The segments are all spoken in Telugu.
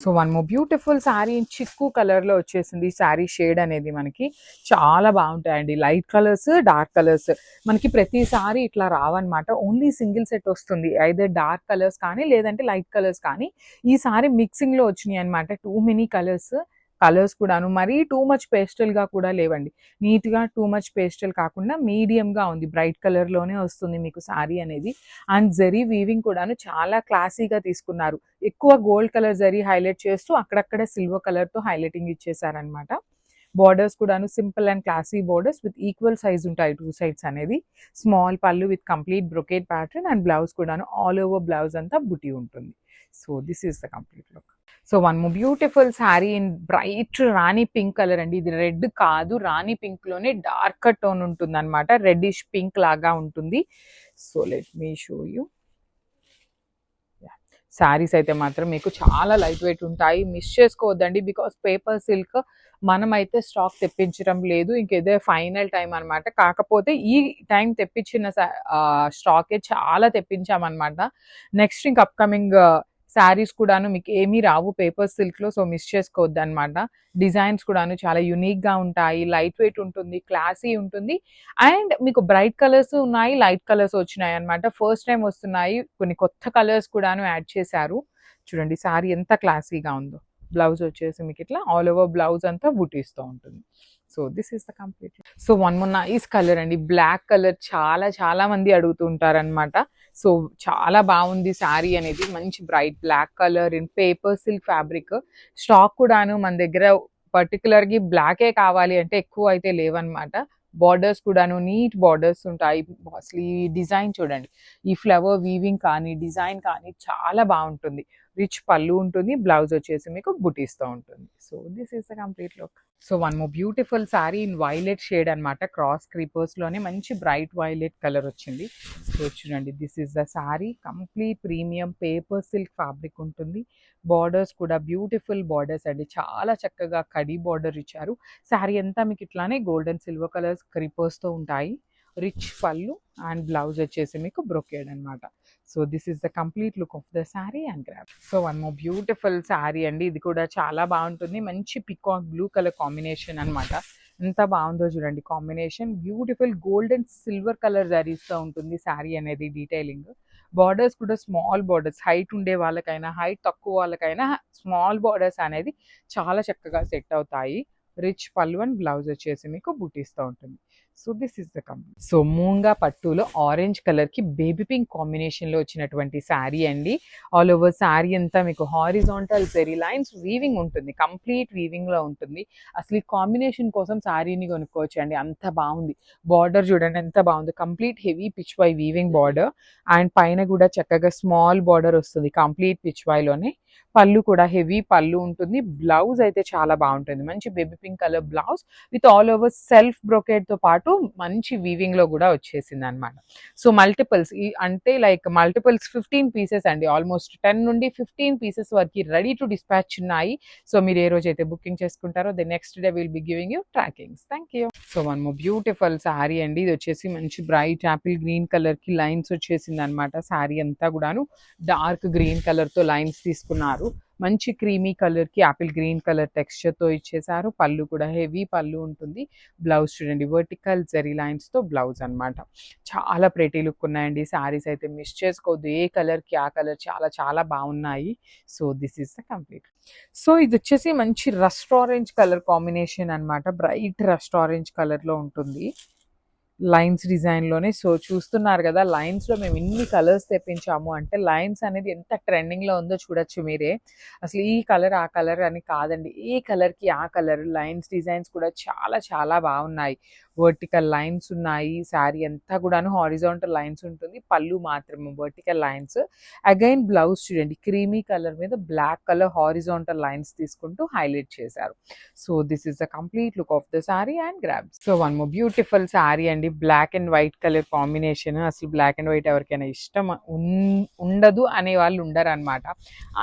So one more beautiful sari in చిక్కు కలర్లో వచ్చేసింది. శారీ షేడ్ అనేది మనకి చాలా బాగుంటాయండి. లైట్ కలర్స్, డార్క్ కలర్స్ మనకి ప్రతిసారి ఇట్లా రావన్నమాట. ఓన్లీ సింగిల్ సెట్ వస్తుంది. ఐదర్ డార్క్ కలర్స్ కానీ లేదంటే లైట్ కలర్స్ కానీ. ఈసారి మిక్సింగ్లో వచ్చినాయి అనమాట. టూ మెనీ కలర్స్ కూడాను మరీ టూ మచ్ పేస్టల్గా కూడా లేవండి. నీట్గా టూ మచ్ పేస్టల్ కాకుండా మీడియంగా ఉంది. బ్రైట్ కలర్లోనే వస్తుంది మీకు శారీ అనేది. అండ్ జరీ వీవింగ్ కూడాను చాలా క్లాసీగా తీసుకున్నారు. ఎక్కువ గోల్డ్ కలర్ జరీ హైలైట్ చేస్తూ అక్కడక్కడ సిల్వర్ కలర్తో హైలైటింగ్ ఇచ్చేసారనమాట. బార్డర్స్ కూడాను simple and classy borders with equal size ఉంటాయి టూ సైడ్స్ అనేది. స్మాల్ పళ్ళు with complete brocade pattern and blouse కూడాను ఆల్ ఓవర్ బ్లౌజ్ అంతా బుటీ ఉంటుంది. So this is the complete look. So one more beautiful sari in bright Rani pink colour అండి. ఇది రెడ్ కాదు, రాణి పింక్ లోనే డార్కర్ టోన్ ఉంటుంది అనమాట. రెడ్డిష్ పింక్ లాగా ఉంటుంది. So let me show you. Saris అయితే మాత్రం మీకు చాలా లైట్ వెయిట్ ఉంటాయి. మిస్ చేసుకోవద్దండి. బికాస్ పేపర్ సిల్క్ మనమైతే స్టాక్ తెప్పించడం లేదు. ఇంకేదో ఫైనల్ టైం అనమాట. కాకపోతే ఈ టైం తెప్పించిన స్టాకే చాలా తెప్పించామన్నమాట. నెక్స్ట్ ఇంక అప్కమింగ్ శారీస్ కూడాను మీకు ఏమీ రావు పేపర్ సిల్క్లో. సో మిస్ చేసుకోవద్దు అనమాట. డిజైన్స్ కూడాను చాలా యునిక్గా ఉంటాయి. లైట్ వెయిట్ ఉంటుంది, క్లాసీ ఉంటుంది. అండ్ మీకు బ్రైట్ కలర్స్ ఉన్నాయి, లైట్ కలర్స్ వచ్చినాయి అనమాట. ఫస్ట్ టైం వస్తున్నాయి. కొన్ని కొత్త కలర్స్ కూడాను యాడ్ చేశారు. చూడండి శారీ ఎంత క్లాసీగా ఉందో. బ్లౌజ్ వచ్చేసి మీకు ఇట్లా ఆల్ ఓవర్ బ్లౌజ్ అంతా బుటీస్తో ఉంటుంది. So this is the complete. So one more nice colour అండి. బ్లాక్ కలర్ చాలా మంది అడుగుతూ ఉంటారనమాట. సో చాలా బాగుంది శారీ అనేది. మంచి bright black colour in paper silk fabric. Stock కూడాను మన దగ్గర పర్టికులర్గా బ్లాకే కావాలి అంటే ఎక్కువ అయితే లేవన్నమాట. బార్డర్స్ కూడాను నీట్ బార్డర్స్ ఉంటాయి. అసలు ఈ డిజైన్ చూడండి. ఈ ఫ్లవర్ వీవింగ్ కానీ డిజైన్ కానీ చాలా బాగుంటుంది. రిచ్ పళ్ళు ఉంటుంది. బ్లౌజ్ వచ్చేసి మీకు బుటీస్తో ఉంటుంది. So this is the complete look. So one more beautiful sari in violet shade అనమాట. క్రాస్ క్రీపర్స్లోనే మంచి బ్రైట్ వైలెట్ కలర్ వచ్చింది. సో చూడండి this is the sari. Complete premium paper silk fabric ఉంటుంది. బార్డర్స్ కూడా బ్యూటిఫుల్ బార్డర్స్ అండి. చాలా చక్కగా కడీ బార్డర్ ఇచ్చారు. శారీ అంతా మీకు ఇట్లానే గోల్డెన్ సిల్వర్ కలర్స్ క్రీపర్స్తో ఉంటాయి. రిచ్ పళ్ళు అండ్ బ్లౌజ్ వచ్చేసి మీకు బ్రొకేడ్ అనమాట. So this is the complete look of the sari and grab. So one more beautiful sari అండి. ఇది కూడా చాలా బాగుంటుంది. మంచి పికాక్ బ్లూ కలర్ కాంబినేషన్ అనమాట. ఎంత బాగుందో చూడండి combination. Beautiful golden silver colour జరీస్తో ఉంటుంది శారీ అనేది. డీటెయిలింగ్ బార్డర్స్ కూడా స్మాల్ బార్డర్స్. హైట్ ఉండే వాళ్ళకైనా హైట్ తక్కువ వాళ్ళకైనా స్మాల్ బార్డర్స్ అనేది చాలా చక్కగా సెట్ అవుతాయి. రిచ్ పళ్ళు అండ్ బ్లౌజ్ వచ్చేసి మీకు బుటీస్తో ఉంటుంది. So this is the complete. So మూంగా పట్టులో ఆరెంజ్ కలర్కి బేబీ పింక్ కాంబినేషన్లో వచ్చినటువంటి శారీ అండి. ఆల్ ఓవర్ శారీ అంతా మీకు హారిజాంటల్ జెరీ లైన్స్ వీవింగ్ ఉంటుంది. కంప్లీట్ వీవింగ్లో ఉంటుంది. అసలు ఈ కాంబినేషన్ కోసం శారీని కొనుక్కోవచ్చు అండి. అంత బాగుంది. బార్డర్ చూడండి ఎంత బాగుంది. Complete heavy Pichwai weaving border and పైన కూడా చక్కగా స్మాల్ బార్డర్ వస్తుంది కంప్లీట్ పిచ్ వైలోనే. పళ్ళు కూడా హెవీ పళ్ళు ఉంటుంది. బ్లౌజ్ అయితే చాలా బాగుంటుంది. మంచి baby pink colour blouse with all over self బ్రొకేట్తో పాటు మంచి వీవింగ్లో కూడా వచ్చేసింది అనమాట. సో మల్టిపుల్స్ అంటే లైక్ మల్టిపుల్స్ 15 పీసెస్ అండి. ఆల్మోస్ట్ 10 నుండి 15 పీసెస్ వరకు రెడీ టు డిస్పాచ్ ఉన్నాయి. సో మీరు ఏ రోజైతే బుకింగ్ చేసుకుంటారో the next day will be giving you trackings. Thank you. So one more beautiful sari అండి. ఇది వచ్చేసి మంచి బ్రైట్ యాపిల్ గ్రీన్ కలర్కి లైన్స్ వచ్చేసింది అనమాట. శారీ అంతా కూడాను డార్క్ గ్రీన్ కలర్తో లైన్స్ తీసుకున్నారు. మంచి క్రీమీ కలర్కి యాపిల్ గ్రీన్ కలర్ టెక్స్చర్తో ఇచ్చేసారు. పళ్ళు కూడా హెవీ పళ్ళు ఉంటుంది. బ్లౌజ్ చూడండి వర్టికల్ జెరీ లైన్స్తో బ్లౌజ్ అనమాట. చాలా ప్రెటీ లుక్ ఉన్నాయండి. శారీస్ అయితే మిస్ చేసుకోవద్దు. ఏ కలర్కి ఆ కలర్ చాలా బాగున్నాయి. So this is the complete. So ఇది వచ్చేసి మంచి రస్ట్ ఆరెంజ్ కలర్ కాంబినేషన్ అనమాట. బ్రైట్ రస్ట్ ఆరెంజ్ కలర్లో ఉంటుంది లైన్స్ డిజైన్లోనే. సో చూస్తున్నారు కదా లైన్స్లో మేము ఇన్ని కలర్స్ తెప్పించాము అంటే లైన్స్ అనేది ఎంత ట్రెండింగ్లో ఉందో చూడొచ్చు మీరే. అసలు ఈ కలర్ ఆ కలర్ అని కాదండి. ఏ కలర్కి ఆ కలర్ లైన్స్ డిజైన్స్ కూడా చాలా బాగున్నాయి. వర్టికల్ లైన్స్ ఉన్నాయి. శారీ అంతా కూడాను హారిజాంటల్ లైన్స్ ఉంటుంది. పళ్ళు మాత్రమే వర్టికల్ లైన్స్. అగైన్ బ్లౌజ్ చూడండి క్రీమీ కలర్ మీద బ్లాక్ కలర్ హారిజాంటల్ లైన్స్ తీసుకుంటూ హైలైట్ చేశారు. So this is the complete look of the sari and grab. So one more beautiful sari అండి. Black and white colour combination. అసలు బ్లాక్ అండ్ వైట్ ఎవరికైనా ఇష్టం ఉండదు అనే వాళ్ళు ఉండరు అనమాట.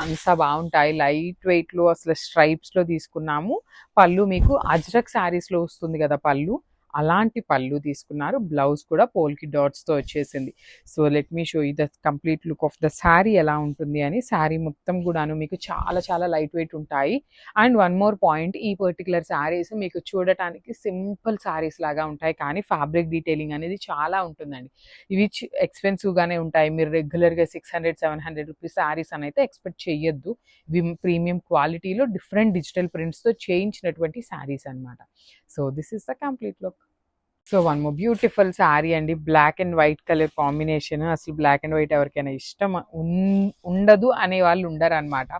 అంత బాగుంటాయి. లైట్ వెయిట్లో అసలు స్ట్రైప్స్లో తీసుకున్నాము. పళ్ళు మీకు అజ్రక్ శారీస్లో వస్తుంది కదా పళ్ళు అలాంటి పళ్ళు తీసుకున్నారు. బ్లౌజ్ కూడా పోల్కి డాట్స్‌తో వచ్చేసింది. So, let me show you the complete look of the sari ఎలా ఉంటుంది అని. శారీ మొత్తం కూడాను మీకు చాలా చాలా లైట్ వెయిట్ ఉంటాయి. అండ్ వన్ మోర్ పాయింట్, ఈ పర్టిక్యులర్ శారీస్ మీకు చూడటానికి సింపుల్ శారీస్ లాగా ఉంటాయి. కానీ ఫ్యాబ్రిక్ డీటెయిలింగ్ అనేది చాలా ఉంటుందండి. ఇవి ఎక్స్‌పెన్సివ్‌గానే ఉంటాయి. మీరు రెగ్యులర్‌గా 600, 700 రూపీస్ శారీస్ అని అయితే ఎక్స్‌పెక్ట్ చేయొద్దు. ఇవి ప్రీమియం క్వాలిటీలో డిఫరెంట్ డిజిటల్ ప్రింట్స్‌తో చేయించినటువంటి శారీస్ అన్నమాట. So, this is the complete look. So, one more beautiful sari అండి. Black and white colour combination. అసలు బ్లాక్ అండ్ వైట్ ఎవరికైనా ఇష్టం ఉండదు అనే వాళ్ళు ఉండరనమాట.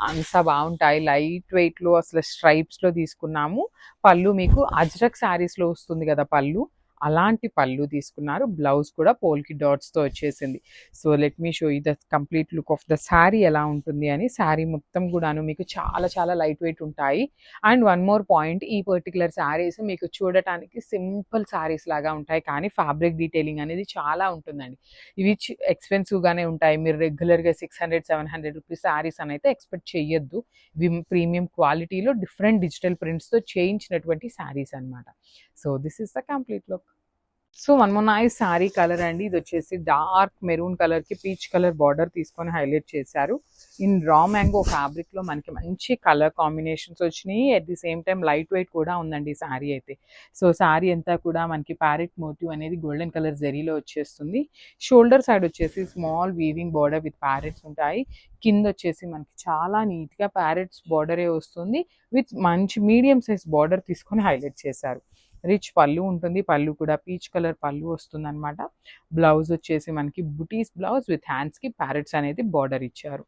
అంత బాగుంటాయి. లైట్ వెయిట్‌లో అసలు స్ట్రైప్స్‌లో తీసుకున్నాము. పళ్ళు మీకు అజ్రక్ శారీస్‌లో వస్తుంది కదా పళ్ళు, అలాంటి పళ్ళు తీసుకున్నారు. బ్లౌజ్ కూడా పోల్కి డాట్స్‌తో వచ్చేసింది. So, let me show you the complete look of the sari ఎలా ఉంటుంది అని. శారీ మొత్తం కూడాను మీకు చాలా చాలా లైట్ వెయిట్ ఉంటాయి. అండ్ వన్ మోర్ పాయింట్, ఈ పర్టిక్యులర్ శారీస్ మీకు చూడటానికి సింపుల్ శారీస్ లాగా ఉంటాయి. కానీ ఫ్యాబ్రిక్ డీటెయిలింగ్ అనేది చాలా ఉంటుందండి. ఇవి ఎక్స్‌పెన్సివ్‌గానే ఉంటాయి. మీరు రెగ్యులర్‌గా 600, 700 రూపీస్ శారీస్ అని అయితే ఎక్స్‌పెక్ట్ చేయొద్దు. ఇవి ప్రీమియం క్వాలిటీలో డిఫరెంట్ డిజిటల్ ప్రింట్స్‌తో చేయించినటువంటి శారీస్ అన్నమాట. So, this is the complete look. So, one more nice sari colour అండి. ఇది వచ్చేసి డార్క్ మెరూన్ కలర్‌కి పీచ్ కలర్ బార్డర్ తీసుకొని హైలైట్ చేశారు. ఇన్ రా మ్యాంగో ఫ్యాబ్రిక్‌లో మనకి మంచి కలర్ కాంబినేషన్స్ వచ్చినాయి. At the same time light weight కూడా ఉందండి ఈ శారీ అయితే. సో, శారీ అంతా కూడా మనకి ప్యారెట్ మోటివ్ అనేది గోల్డెన్ కలర్ జరీలో వచ్చేస్తుంది. షోల్డర్ సైడ్ వచ్చేసి small weaving border with parrots ఉంటాయి. కింద వచ్చేసి మనకి చాలా నీట్‌గా ప్యారెట్స్ బార్డరే వస్తుంది. విత్ మంచి మీడియం సైజ్ బార్డర్ తీసుకొని హైలైట్ చేశారు. రిచ్ పళ్ళు ఉంటుంది. పళ్ళు కూడా పీచ్ కలర్ పళ్ళు వస్తుందన్నమాట. బ్లౌజ్ వచ్చేసి మనకి బుటీస్ బ్లౌజ్ విత్ హ్యాండ్స్‌కి ప్యారెట్స్ అనేది బార్డర్ ఇచ్చారు.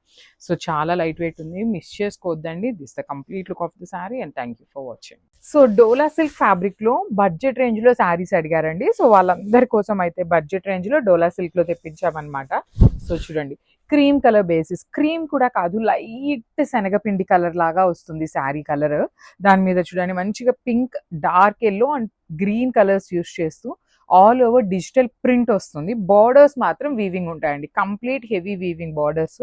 సో, చాలా లైట్ వెయిట్ ఉంది. మిస్ చేసుకోవద్దండి. This the complete look of the sari and thank you for watching. So, Dola silk ఫ్యాబ్రిక్‌లో బడ్జెట్ రేంజ్‌లో శారీస్ అడిగారండి. సో, వాళ్ళందరి కోసం అయితే బడ్జెట్ రేంజ్‌లో డోలా సిల్క్‌లో తెప్పించామన్నమాట. సో, చూడండి, క్రీమ్ కలర్ బేసిస్, క్రీమ్ కూడా కాదు, లైట్ శనగపిండి కలర్ లాగా వస్తుంది శారీ కలర్. దాని మీద చూడండి మంచిగా pink, dark yellow and green colours use చేస్తూ ఆల్ ఓవర్ డిజిటల్ ప్రింట్ వస్తుంది. బార్డర్స్ మాత్రం వీవింగ్ ఉంటాయండి. Complete heavy weaving borders.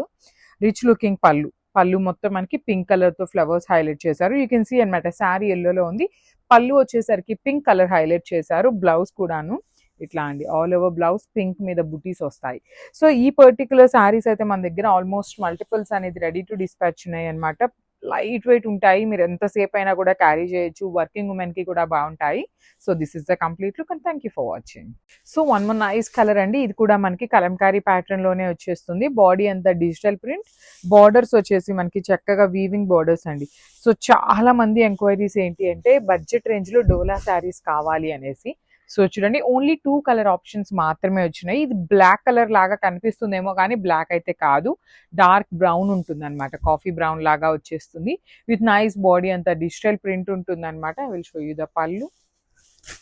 Rich looking పళ్ళు. పళ్ళు మొత్తం మనకి పింక్ కలర్ తో ఫ్లవర్స్ హైలైట్ చేశారు. యూ కెన్ సీ అనమాట, శారీ ఎల్లోలో ఉంది. పళ్ళు వచ్చేసరికి పింక్ కలర్ హైలైట్ చేశారు. బ్లౌజ్ కూడాను ఇట్లా అండి, ఆల్ ఓవర్ బ్లౌజ్ పింక్ మీద బుటీస్ వస్తాయి. సో, ఈ పర్టికులర్ శారీస్ అయితే మన దగ్గర ఆల్మోస్ట్ మల్టిపుల్స్ అనేది రెడీ టు డిస్పాచ్ ఉన్నాయి అనమాట. లైట్ వెయిట్ ఉంటాయి. మీరు ఎంతసేపు అయినా కూడా క్యారీ చేయొచ్చు. వర్కింగ్ ఉమెన్ కి కూడా బాగుంటాయి. So, this is the complete look and thank you for watching. So, one more nice colour అండి. ఇది కూడా మనకి కలంకారీ ప్యాటర్న్ లోనే వచ్చేస్తుంది. బాడీ అంతా డిజిటల్ ప్రింట్, బార్డర్స్ వచ్చేసి మనకి చక్కగా వీవింగ్ బార్డర్స్ అండి. సో, చాలా మంది ఎంక్వైరీస్ ఏంటి అంటే బడ్జెట్ రేంజ్ లో డోలా శారీస్ కావాలి అనేసి. సో, చూడండి, ఓన్లీ 2 కలర్ ఆప్షన్స్ మాత్రమే వచ్చినాయి. ఇది బ్లాక్ కలర్ లాగా కనిపిస్తుందేమో కానీ బ్లాక్ అయితే కాదు. డార్క్ బ్రౌన్ ఉంటుందన్నమాట. కాఫీ బ్రౌన్ లాగా వచ్చేస్తుంది. విత్ నైస్ బాడీ అంతా డిజిటల్ ప్రింట్ ఉంటుందన్నమాట. I will show you the pallu.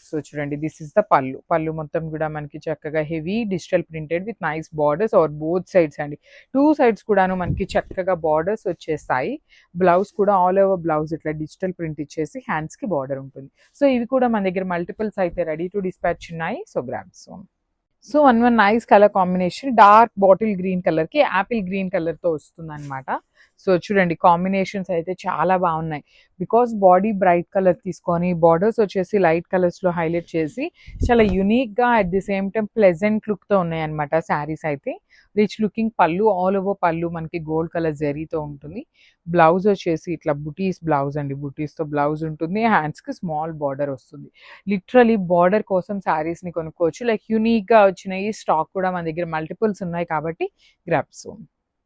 So, చూడండి, దిస్ ఇస్ ద పళ్ళు. పళ్ళు మొత్తం కూడా మనకి చక్కగా heavy digital printed with nice borders are both sides అండి. 2 సైడ్స్ కూడాను మనకి చక్కగా బార్డర్స్ వచ్చేస్తాయి. బ్లౌజ్ కూడా ఆల్ ఓవర్ బ్లౌజ్ ఇట్లా డిజిటల్ ప్రింట్ ఇచ్చేసి హ్యాండ్స్ కి బార్డర్ ఉంటుంది. సో, ఇవి కూడా మన దగ్గర మల్టిపుల్స్ అయితే రెడీ టు డిస్పాచ్ ఉన్నాయి. సో, గ్రాబ్ సోన్. So, one nice colour combination, dark bottle green colour కి యాపిల్ గ్రీన్ కలర్ తో వస్తుంది అనమాట. సో, చూడండి, కాంబినేషన్స్ అయితే చాలా బాగున్నాయి. బికాస్ బాడీ బ్రైట్ కలర్ తీసుకొని బార్డర్స్ వచ్చేసి లైట్ కలర్స్ లో హైలైట్ చేసి చాలా యునిక్ గా at the same time pleasant look తో ఉన్నాయి అనమాట శారీస్ అయితే. రిచ్ లుకింగ్ పళ్ళు, ఆల్ ఓవర్ పళ్ళు మనకి గోల్డ్ కలర్ జరీతో ఉంటుంది. బ్లౌజ్ వచ్చేసి ఇట్లా బుటీస్ బ్లౌజ్ అండి. బుటీస్ తో బ్లౌజ్ ఉంటుంది. హ్యాండ్స్ కి స్మాల్ బార్డర్ వస్తుంది. లిటరలీ బార్డర్ కోసం శారీస్ ని కొనుక్కోవచ్చు. లైక్ యూనిక్ గా వచ్చినాయి. స్టాక్ కూడా మన దగ్గర మల్టిపుల్స్ ఉన్నాయి కాబట్టి grab soon.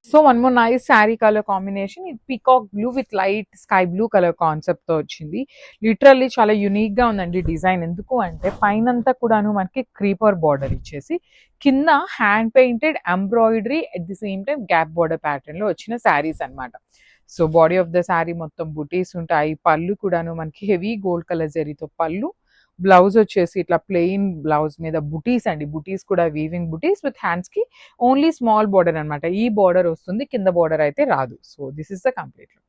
So, one more nice sari colour combination. ఇది peacock blue with light sky blue colour concept తో వచ్చింది. లిటరల్లీ చాలా యునిక్ గా ఉందండి డిజైన్. ఎందుకు అంటే పైనంతా కూడాను మనకి క్రీపర్ బార్డర్ ఇచ్చేసి కింద hand painted embroidery at the same time gap border pattern లో వచ్చిన శారీస్ అన్నమాట. So, body of the sari మొత్తం బుటీస్ ఉంటాయి. పళ్ళు కూడాను మనకి హెవీ గోల్డ్ కలర్ జరీతో పళ్ళు. బ్లౌజ్ వచ్చేసి ఇట్లా ప్లెయిన్ బ్లౌజ్ మీద బుటీస్ అండి. బుటీస్ కూడా వీవింగ్ బుటీస్ విత్ హ్యాండ్స్ కి ఓన్లీ స్మాల్ బార్డర్ అనమాట. ఈ బార్డర్ వస్తుంది, కింద బార్డర్ అయితే రాదు. So, this is the complete look.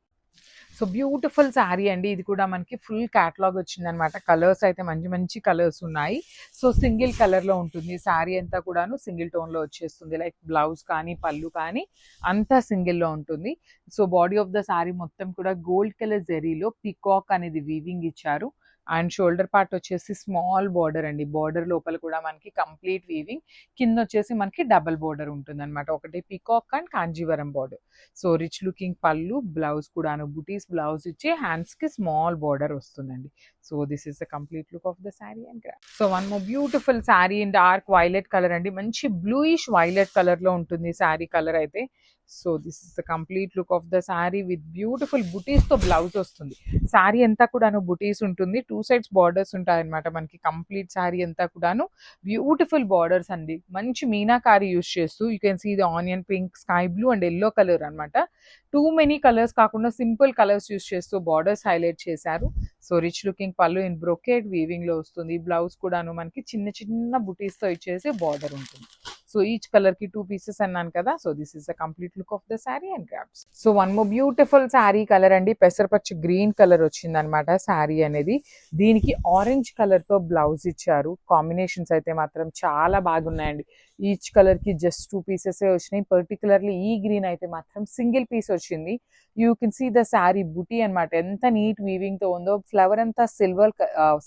So, beautiful sari అండి. ఇది కూడా మనకి ఫుల్ క్యాటలాగ్ వచ్చిందనమాట. కలర్స్ అయితే మంచి మంచి కలర్స్ ఉన్నాయి. సో, సింగిల్ కలర్ లో ఉంటుంది. శారీ అంతా కూడాను సింగిల్ టోన్ లో వచ్చేస్తుంది. లైక్ బ్లౌజ్ కానీ పళ్ళు కానీ అంతా సింగిల్ లో ఉంటుంది. So, body of the sari మొత్తం కూడా గోల్డ్ కలర్ జరీలో పీకాక్ అనేది వీవింగ్ ఇచ్చారు. అండ్ షోల్డర్ పార్ట్ వచ్చేసి స్మాల్ బార్డర్ అండి. బార్డర్ లోపల కూడా మనకి కంప్లీట్ వీవింగ్, కింద వచ్చేసి మనకి డబల్ బార్డర్ ఉంటుంది అనమాట. ఒకటి peacock and Kanjeevaram border. So rich looking పళ్ళు, బ్లౌజ్ కూడాను బుటీస్ బ్లౌజ్ ఇచ్చి హ్యాండ్స్ కి స్మాల్ బార్డర్ వస్తుందండి. So this is the complete look of the sari and grab. So one more beautiful sari in dark violet colour అండి. మంచి బ్లూయిష్ వైలెట్ కలర్ లో ఉంటుంది శారీ కలర్ అయితే. So this is the complete look of the sari with beautiful బుటీస్ తో బ్లౌజ్ వస్తుంది. శారీ అంతా కూడాను బుటీస్ ఉంటుంది, 2 సైడ్స్ బార్డర్స్ ఉంటాయి అనమాట. మనకి కంప్లీట్ శారీ అంతా కూడాను బ్యూటిఫుల్ బార్డర్స్ అండి. మంచి మీనాకారి యూస్ చేస్తూ you can see the onion pink, sky blue and yellow colour అనమాట. టూ మెనీ కలర్స్ కాకుండా సింపుల్ కలర్స్ యూస్ చేస్తూ బార్డర్స్ హైలైట్ చేశారు. So rich looking pallu in brocade weaving లో వస్తుంది. బ్లౌజ్ కూడాను మనకి చిన్న చిన్న బుటీస్ తో ఇచ్చేసి బార్డర్ ఉంటుంది. సో ఈచ్ కలర్ కి 2 పీసెస్ అన్నాను కదా. So this is the complete look of the sari and grabs. So one more beautiful sari colour అండి. పెసరపచ్చి గ్రీన్ కలర్ వచ్చింది అనమాట శారీ అనేది. దీనికి ఆరెంజ్ కలర్ తో బ్లౌజ్ ఇచ్చారు. కాంబినేషన్స్ అయితే మాత్రం చాలా బాగున్నాయండి. ఈచ్ కలర్ కి జస్ట్ 2 పీసెస్ వచ్చినాయి. పర్టికులర్లీ ఈ గ్రీన్ అయితే మాత్రం సింగిల్ పీస్ వచ్చింది. You can see the sari beauty అనమాట, ఎంత నీట్ వీవింగ్ తో ఉందో. ఫ్లవర్ అంతా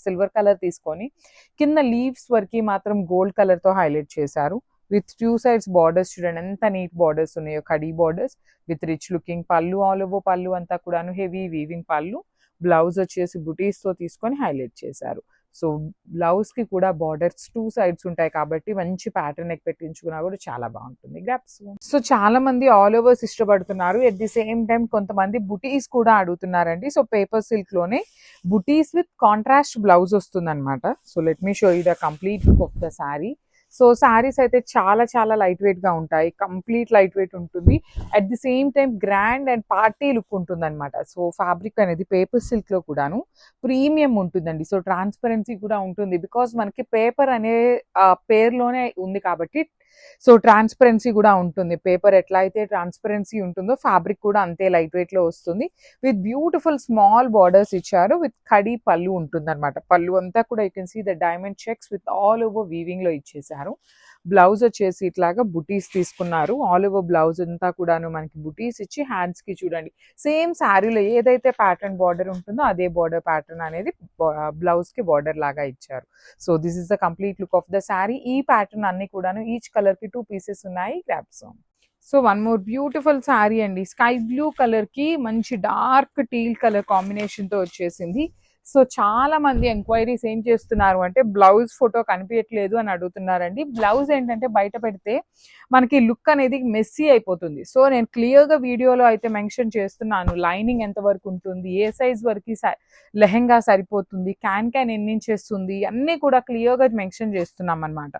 సిల్వర్ కలర్ తీసుకొని కింద లీవ్స్ వరకు మాత్రం గోల్డ్ కలర్ తో హైలైట్ చేశారు. విత్ 2 సైడ్స్ బార్డర్స్ చూడండి ఎంత నీట్ బార్డర్స్ ఉన్నాయో, khadi borders with rich looking పళ్ళు. ఆల్ ఓవర్ పళ్ళు అంతా కూడాను హెవీ వీవింగ్ పళ్ళు. బ్లౌజ్ వచ్చేసి బుటీస్ తో తీసుకొని హైలైట్ చేశారు. సో బ్లౌజ్ కి కూడా బార్డర్స్ 2 సైడ్స్ ఉంటాయి కాబట్టి మంచి ప్యాటర్న్ నెక్ పెట్టించుకున్నా కూడా చాలా బాగుంటుంది. గ్రాప్స్. సో చాలా మంది ఆల్ ఓవర్స్ ఇష్టపడుతున్నారు. ఎట్ ది సేమ్ టైం కొంతమంది బుటీస్ కూడా అడుగుతున్నారండి. సో పేపర్ సిల్క్ లోనే బుటీస్ విత్ కాంట్రాస్ట్ బ్లౌజ్ వస్తుంది అనమాట. So let me show you the complete look of the sari. So saris అయితే చాలా చాలా లైట్ వెయిట్ గా ఉంటాయి. కంప్లీట్ లైట్ వెయిట్ ఉంటుంది. At the same time grand and party look ఉంటుంది అనమాట. సో ఫ్యాబ్రిక్ అనేది పేపర్ సిల్క్ లో కూడాను ప్రీమియం ఉంటుందండి. సో ట్రాన్స్పరెన్సీ కూడా ఉంటుంది. బికాస్ మనకి పేపర్ అనే పేరులోనే ఉంది కాబట్టి సో ట్రాన్స్పరెన్సీ కూడా ఉంటుంది. పేపర్ ఎట్లా అయితే ట్రాన్స్పరెన్సీ ఉంటుందో ఫ్యాబ్రిక్ కూడా అంతే లైట్ వెయిట్ లో వస్తుంది. విత్ బ్యూటిఫుల్ స్మాల్ బార్డర్స్ ఇచ్చారు. విత్ కడీ పళ్ళు ఉంటుంది అనమాట. పళ్ళు అంతా కూడా you can see the diamond checks with all over weaving లో ఇచ్చేసారు. బ్లౌజ్ వచ్చేసి ఇట్లాగా బుటీస్ తీసుకున్నారు. ఆల్ ఓవర్ బ్లౌజ్ అంతా కూడాను మనకి బుటీస్ ఇచ్చి హ్యాండ్స్ కి చూడండి సేమ్ శారీలో ఏదైతే ప్యాటర్న్ బార్డర్ ఉంటుందో అదే బార్డర్ ప్యాటర్న్ అనేది బ్లౌజ్ కి బార్డర్ లాగా ఇచ్చారు. So this is the complete look of the sari. ఈ ప్యాటర్న్ అన్ని కూడాను ఈచ్ కలర్ కి 2 పీసెస్ ఉన్నాయి. Grabs. So one more beautiful sari అండి. స్కై బ్లూ కలర్ కి మంచి డార్క్ టీల్ కలర్ కాంబినేషన్ తో వచ్చేసింది. సో చాలా మంది ఎంక్వైరీస్ ఏం చేస్తున్నారు అంటే బ్లౌజ్ ఫోటో కనిపించట్లేదు అని అడుగుతున్నారండి. బ్లౌజ్ ఏంటంటే బయట పెడితే మనకి లుక్ అనేది మెస్సీ అయిపోతుంది. సో నేను క్లియర్ గా వీడియోలో అయితే మెన్షన్ చేస్తున్నాను. లైనింగ్ ఎంత వరకు ఉంటుంది, ఏ సైజ్ వరకు లెహెంగా సరిపోతుంది, క్యాన్ ఎన్ని ఇంచెస్ ఉంది, అన్నీ కూడా క్లియర్ గా మెన్షన్ చేస్తున్నాం అనమాట.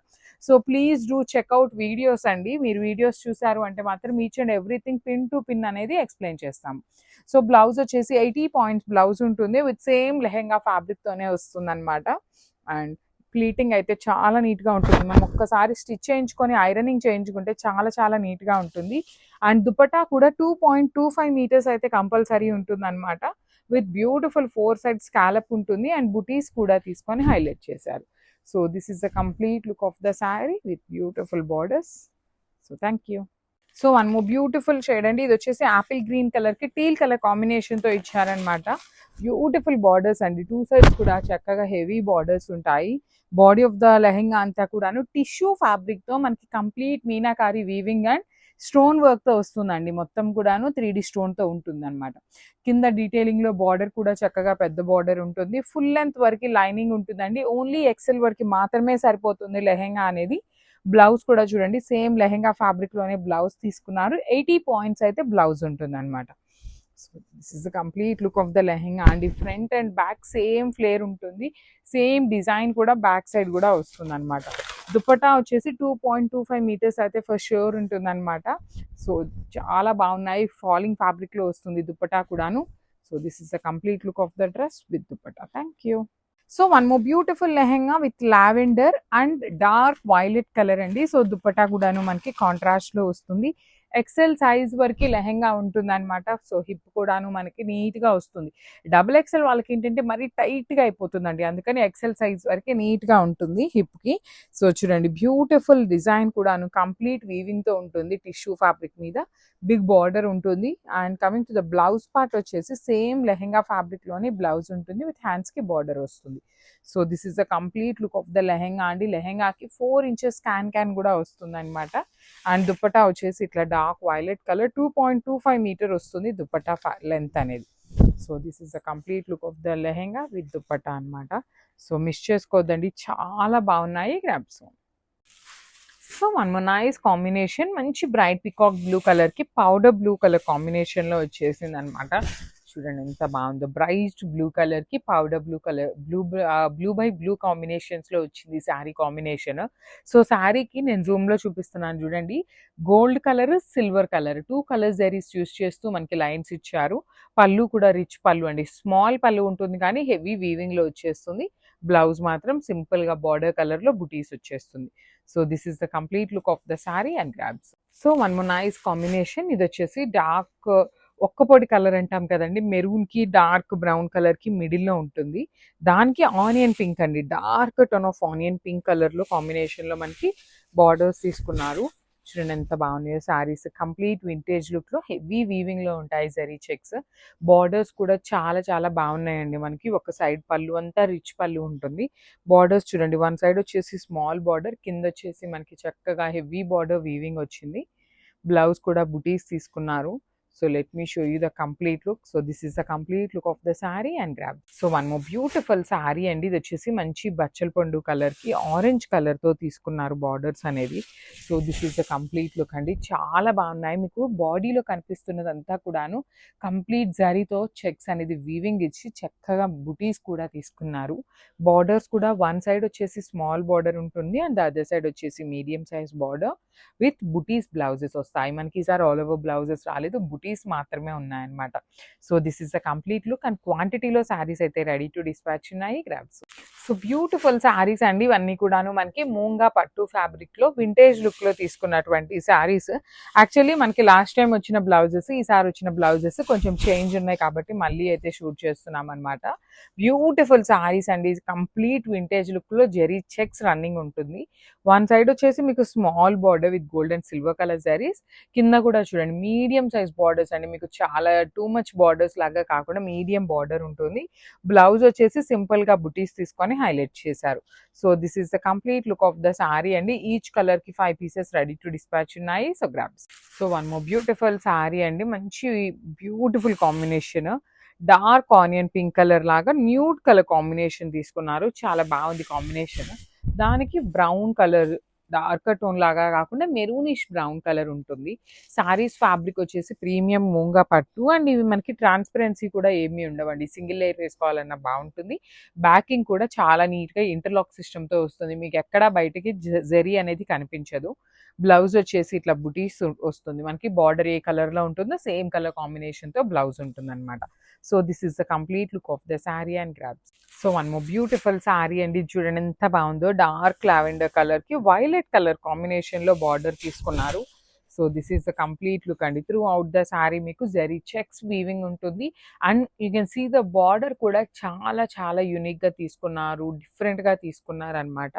So please do checkout videos అండి. మీరు వీడియోస్ చూసారు అంటే మాత్రం each and everything pin to pin అనేది ఎక్స్ప్లెయిన్ చేస్తాము. సో బ్లౌజ్ వచ్చేసి 80 పాయింట్స్ బ్లౌజ్ ఉంటుంది. విత్ సేమ్ లెహెంగా ఫ్యాబ్రిక్ తోనే వస్తుంది అనమాట. అండ్ ప్లీటింగ్ అయితే చాలా నీట్ గా ఉంటుంది. మనం ఒక్కసారి స్టిచ్ చేయించుకొని ఐరనింగ్ చేయించుకుంటే చాలా చాలా నీట్ గా ఉంటుంది. అండ్ దుపట్టా కూడా 2.25 మీటర్స్ అయితే కంపల్సరీ ఉంటుంది అనమాట. విత్ బ్యూటిఫుల్ 4 సైడ్ స్కాలప్ ఉంటుంది. అండ్ బుటీస్ కూడా తీసుకొని హైలైట్ చేశారు. So this is the complete look of the sari with beautiful borders. So thank you. So one more beautiful shade అండి. ఇది వచ్చేసి యాపిల్ గ్రీన్ కలర్ కి టీల్ కలర్ కాంబినేషన్ తో ఇచ్చారనమాట. బ్యూటిఫుల్ బార్డర్స్ అండి. 2 సైడ్స్ కూడా చక్కగా హెవీ బార్డర్స్ ఉంటాయి. బాడీ ఆఫ్ ద లెహెంగా అంతా కూడాను టిష్యూ ఫ్యాబ్రిక్ తో మనకి complete meenakari weaving and stone work తో వస్తుందండి. మొత్తం కూడాను 3D స్టోన్ తో ఉంటుంది అనమాట. కింద డీటెయిలింగ్ లో బార్డర్ కూడా చక్కగా పెద్ద బార్డర్ ఉంటుంది. ఫుల్ లెంత్ వరకు లైనింగ్ ఉంటుందండి. ఓన్లీ ఎక్సెల్ వరకు మాత్రమే సరిపోతుంది లెహెంగా అనేది. బ్లౌజ్ కూడా చూడండి సేమ్ లెహెంగా ఫ్యాబ్రిక్ లోనే బ్లౌజ్ తీసుకున్నారు. 80 పాయింట్స్ అయితే బ్లౌజ్ ఉంటుంది అనమాట. So this is the complete look of the lehenga అండి. Front and back same flare ఉంటుంది. సేమ్ డిజైన్ కూడా బ్యాక్ సైడ్ కూడా వస్తుంది అనమాట. దుపట్టా వచ్చేసి 2.25 మీటర్స్ అయితే ఫర్ ష్యూర్ ఉంటుంది అనమాట. సో చాలా బాగున్నాయి. ఫాలింగ్ ఫ్యాబ్రిక్ లో వస్తుంది దుపట్టా కూడాను. So this is the complete look of the dress with dupatta. Thank you. So one more beautiful lehenga with lavender and dark violet colour అండి. సో దుపట్టా కూడాను మనకి కాంట్రాస్ట్ లో వస్తుంది. ఎక్సెల్ సైజ్ వరకు లెహెంగా ఉంటుందన్నమాట. సో హిప్ కూడాను మనకి నీట్‌గా వస్తుంది. డబుల్ ఎక్సెల్ వాళ్ళకి ఏంటంటే మరీ టైట్‌గా అయిపోతుందండి. అందుకని ఎక్సెల్ సైజ్ వరకే నీట్‌గా ఉంటుంది హిప్‌కి. సో చూడండి బ్యూటిఫుల్ డిజైన్ కూడాను కంప్లీట్ వీవింగ్‌తో ఉంటుంది. టిష్యూ ఫ్యాబ్రిక్ మీద బిగ్ బార్డర్ ఉంటుంది. And coming to the blouse part వచ్చేసి సేమ్ లెహెంగా ఫ్యాబ్రిక్‌లోనే బ్లౌజ్ ఉంటుంది. విత్ హ్యాండ్స్‌కి బార్డర్ వస్తుంది. So this is the complete look of the lehenga అండి. లెహెంగాకి 4 ఇంచెస్ క్యాన్ కూడా వస్తుందన్నమాట. అండ్ దుపట్టా వచ్చేసి ఇట్లా డార్క్ వైలెట్ కలర్ 2.25 మీటర్ వస్తుంది దుపట్టా లెంత్ అనేది. So this is the complete look of the lehenga with dupatta అన్నమాట. సో మిస్ చేసుకోవద్దండి, చాలా బాగున్నాయి grabs. So one more nice combination, మంచి బ్రైట్ పికాక్ బ్లూ కలర్ కి పౌడర్ బ్లూ కలర్ కాంబినేషన్ లో వచ్చేసింది అనమాట. చూడండి ఎంత బాగుందో, బ్రైట్ బ్లూ కలర్ కి powder blue colour, blue by blue combinations లో వచ్చింది శారీ కాంబినేషన్. సో శారీకి నేను జూమ్ లో చూపిస్తున్నాను చూడండి, gold colour silver colour 2 colour zaris use చేస్తూ మనకి లైన్స్ ఇచ్చారు. పళ్ళు కూడా రిచ్ పళ్ళు అండి, స్మాల్ పళ్ళు ఉంటుంది కానీ హెవీ వీవింగ్ లో వచ్చేస్తుంది. బ్లౌజ్ మాత్రం సింపుల్ గా బార్డర్ కలర్ లో బుటీస్ వచ్చేస్తుంది. So this is the complete look of the sari and grabs. So one more nice combination, ఇది వచ్చేసి డార్క్ ఒక్క పొడి కలర్ అంటాం కదండి, మెరూన్ కి డార్క్ బ్రౌన్ కలర్ కి మిడిల్ లో ఉంటుంది. దానికి ఆనియన్ పింక్ అండి, dark tone of onion pink colour లో కాంబినేషన్ లో మనకి బార్డర్స్ తీసుకున్నారు. చూడండి ఎంత బాగున్నాయో శారీస్, కంప్లీట్ వింటేజ్ లుక్ లో హెవీ వీవింగ్ లో ఉంటాయి జరీ చెక్స్. బార్డర్స్ కూడా చాలా చాలా బాగున్నాయండి. మనకి ఒక సైడ్ పళ్ళు అంతా రిచ్ పళ్ళు ఉంటుంది. బార్డర్స్ చూడండి, వన్ సైడ్ వచ్చేసి స్మాల్ బార్డర్, కింద వచ్చేసి మనకి చక్కగా హెవీ బార్డర్ వీవింగ్ వచ్చింది. బ్లౌజ్ కూడా బుటీస్ తీసుకున్నారు. So let me show you the complete look. So this is the complete look of the sari and grab. So one more beautiful sari అండి, ఇది వచ్చేసి మంచి బచ్చల పండు కలర్ కి ఆరెంజ్ కలర్ తో తీసుకున్నారు బార్డర్స్ అనేది. So this is the complete look అండి, చాలా బాగున్నాయి. మీకు బాడీలో కనిపిస్తున్నదంతా కూడాను కంప్లీట్ జరీతో చెక్స్ అనేది వీవింగ్ ఇచ్చి చక్కగా బుటీస్ కూడా తీసుకున్నారు. బార్డర్స్ కూడా వన్ సైడ్ వచ్చేసి స్మాల్ బార్డర్ ఉంటుంది అండ్ ద అదర్ సైడ్ వచ్చేసి medium size border with buttis blouses వస్తాయి. మనకి ఈసారి ఆల్ ఓవర్ బ్లౌజెస్ రాలేదు, బుటీస్ మాత్రమే ఉన్నాయన్నమాట. So this is the complete look and క్వాంటిటీలో శారీస్ అయితే రెడీ టు డిస్పాచ్ ఉన్నాయి గ్రాబ్స్. సో బ్యూటిఫుల్ శారీస్ అండి ఇవన్నీ కూడాను మనకి మూంగా పట్టు ఫ్యాబ్రిక్ లో వింటేజ్ లుక్ లో తీసుకున్నటువంటి శారీస్. యాక్చువల్లీ మనకి లాస్ట్ టైం వచ్చిన బ్లౌజెస్, ఈసారి వచ్చిన బ్లౌజెస్ కొంచెం చేంజ్ ఉన్నాయి కాబట్టి మళ్ళీ అయితే షూట్ చేస్తున్నాం అనమాట. బ్యూటిఫుల్ శారీస్ అండి, కంప్లీట్ వింటేజ్ లుక్ లో జెరీ చెక్స్ రన్నింగ్ ఉంటుంది. వన్ సైడ్ వచ్చేసి మీకు small border with gold and silver colour zaris, కింద కూడా చూడండి మీడియం సైజ్ బార్డర్స్ అండి, మీకు చాలా టూ మచ్ బార్డర్స్ లాగా కాకుండా మీడియం బార్డర్ ఉంటుంది. బ్లౌజ్ వచ్చేసి సింపుల్ గా బుటీస్ తీసుకొని హైలైట్ చేశారు. So this is the complete look of the sari అండి. ఈచ్ కలర్ కి 5 పీసెస్ రెడీ టు డిస్పాచ్ ఉన్నాయి. So grabs. So one more beautiful sari అండి, మంచి beautiful combination, dark onion pink colour లాగా న్యూడ్ కలర్ కాంబినేషన్ తీసుకున్నారు. చాలా బాగుంది కాంబినేషన్. దానికి బ్రౌన్ కలర్, డార్క్ టోన్ లాగా కాకుండా మెరూనిష్ బ్రౌన్ కలర్ ఉంటుంది. సారీస్ ఫ్యాబ్రిక్ వచ్చేసి ప్రీమియం మూంగా పట్టు అండ్ ఇవి మనకి ట్రాన్స్పరెన్సీ కూడా ఏమీ ఉండవండి, సింగిల్ లేయర్ వేసుకోవాలన్నా బాగుంటుంది. బ్యాకింగ్ కూడా చాలా నీట్గా ఇంటర్లాక్ సిస్టమ్తో వస్తుంది, మీకు ఎక్కడా బయటకి జరీ అనేది కనిపించదు. బ్లౌజ్ వచ్చేసి ఇట్లా బుటీస్ వస్తుంది, మనకి బార్డర్ ఏ కలర్లో ఉంటుందో సేమ్ కలర్ కాంబినేషన్తో బ్లౌజ్ ఉంటుంది అనమాట. So this is the complete look of the sari and grabs. So one more beautiful sari అండి, చూడండి ఎంత బాగుందో, డార్క్ లావెండర్ కలర్ కి వైలెట్ కలర్ కాంబినేషన్ లో బార్డర్ తీసుకున్నారు. So this is the complete look అండి. త్రూ అవుట్ ద శారీ మీకు జరీ చెక్స్ వీవింగ్ ఉంటుంది and you can see the border కూడా చాలా చాలా యూనిక్ గా తీసుకున్నారు, డిఫరెంట్ గా తీసుకున్నారు అనమాట.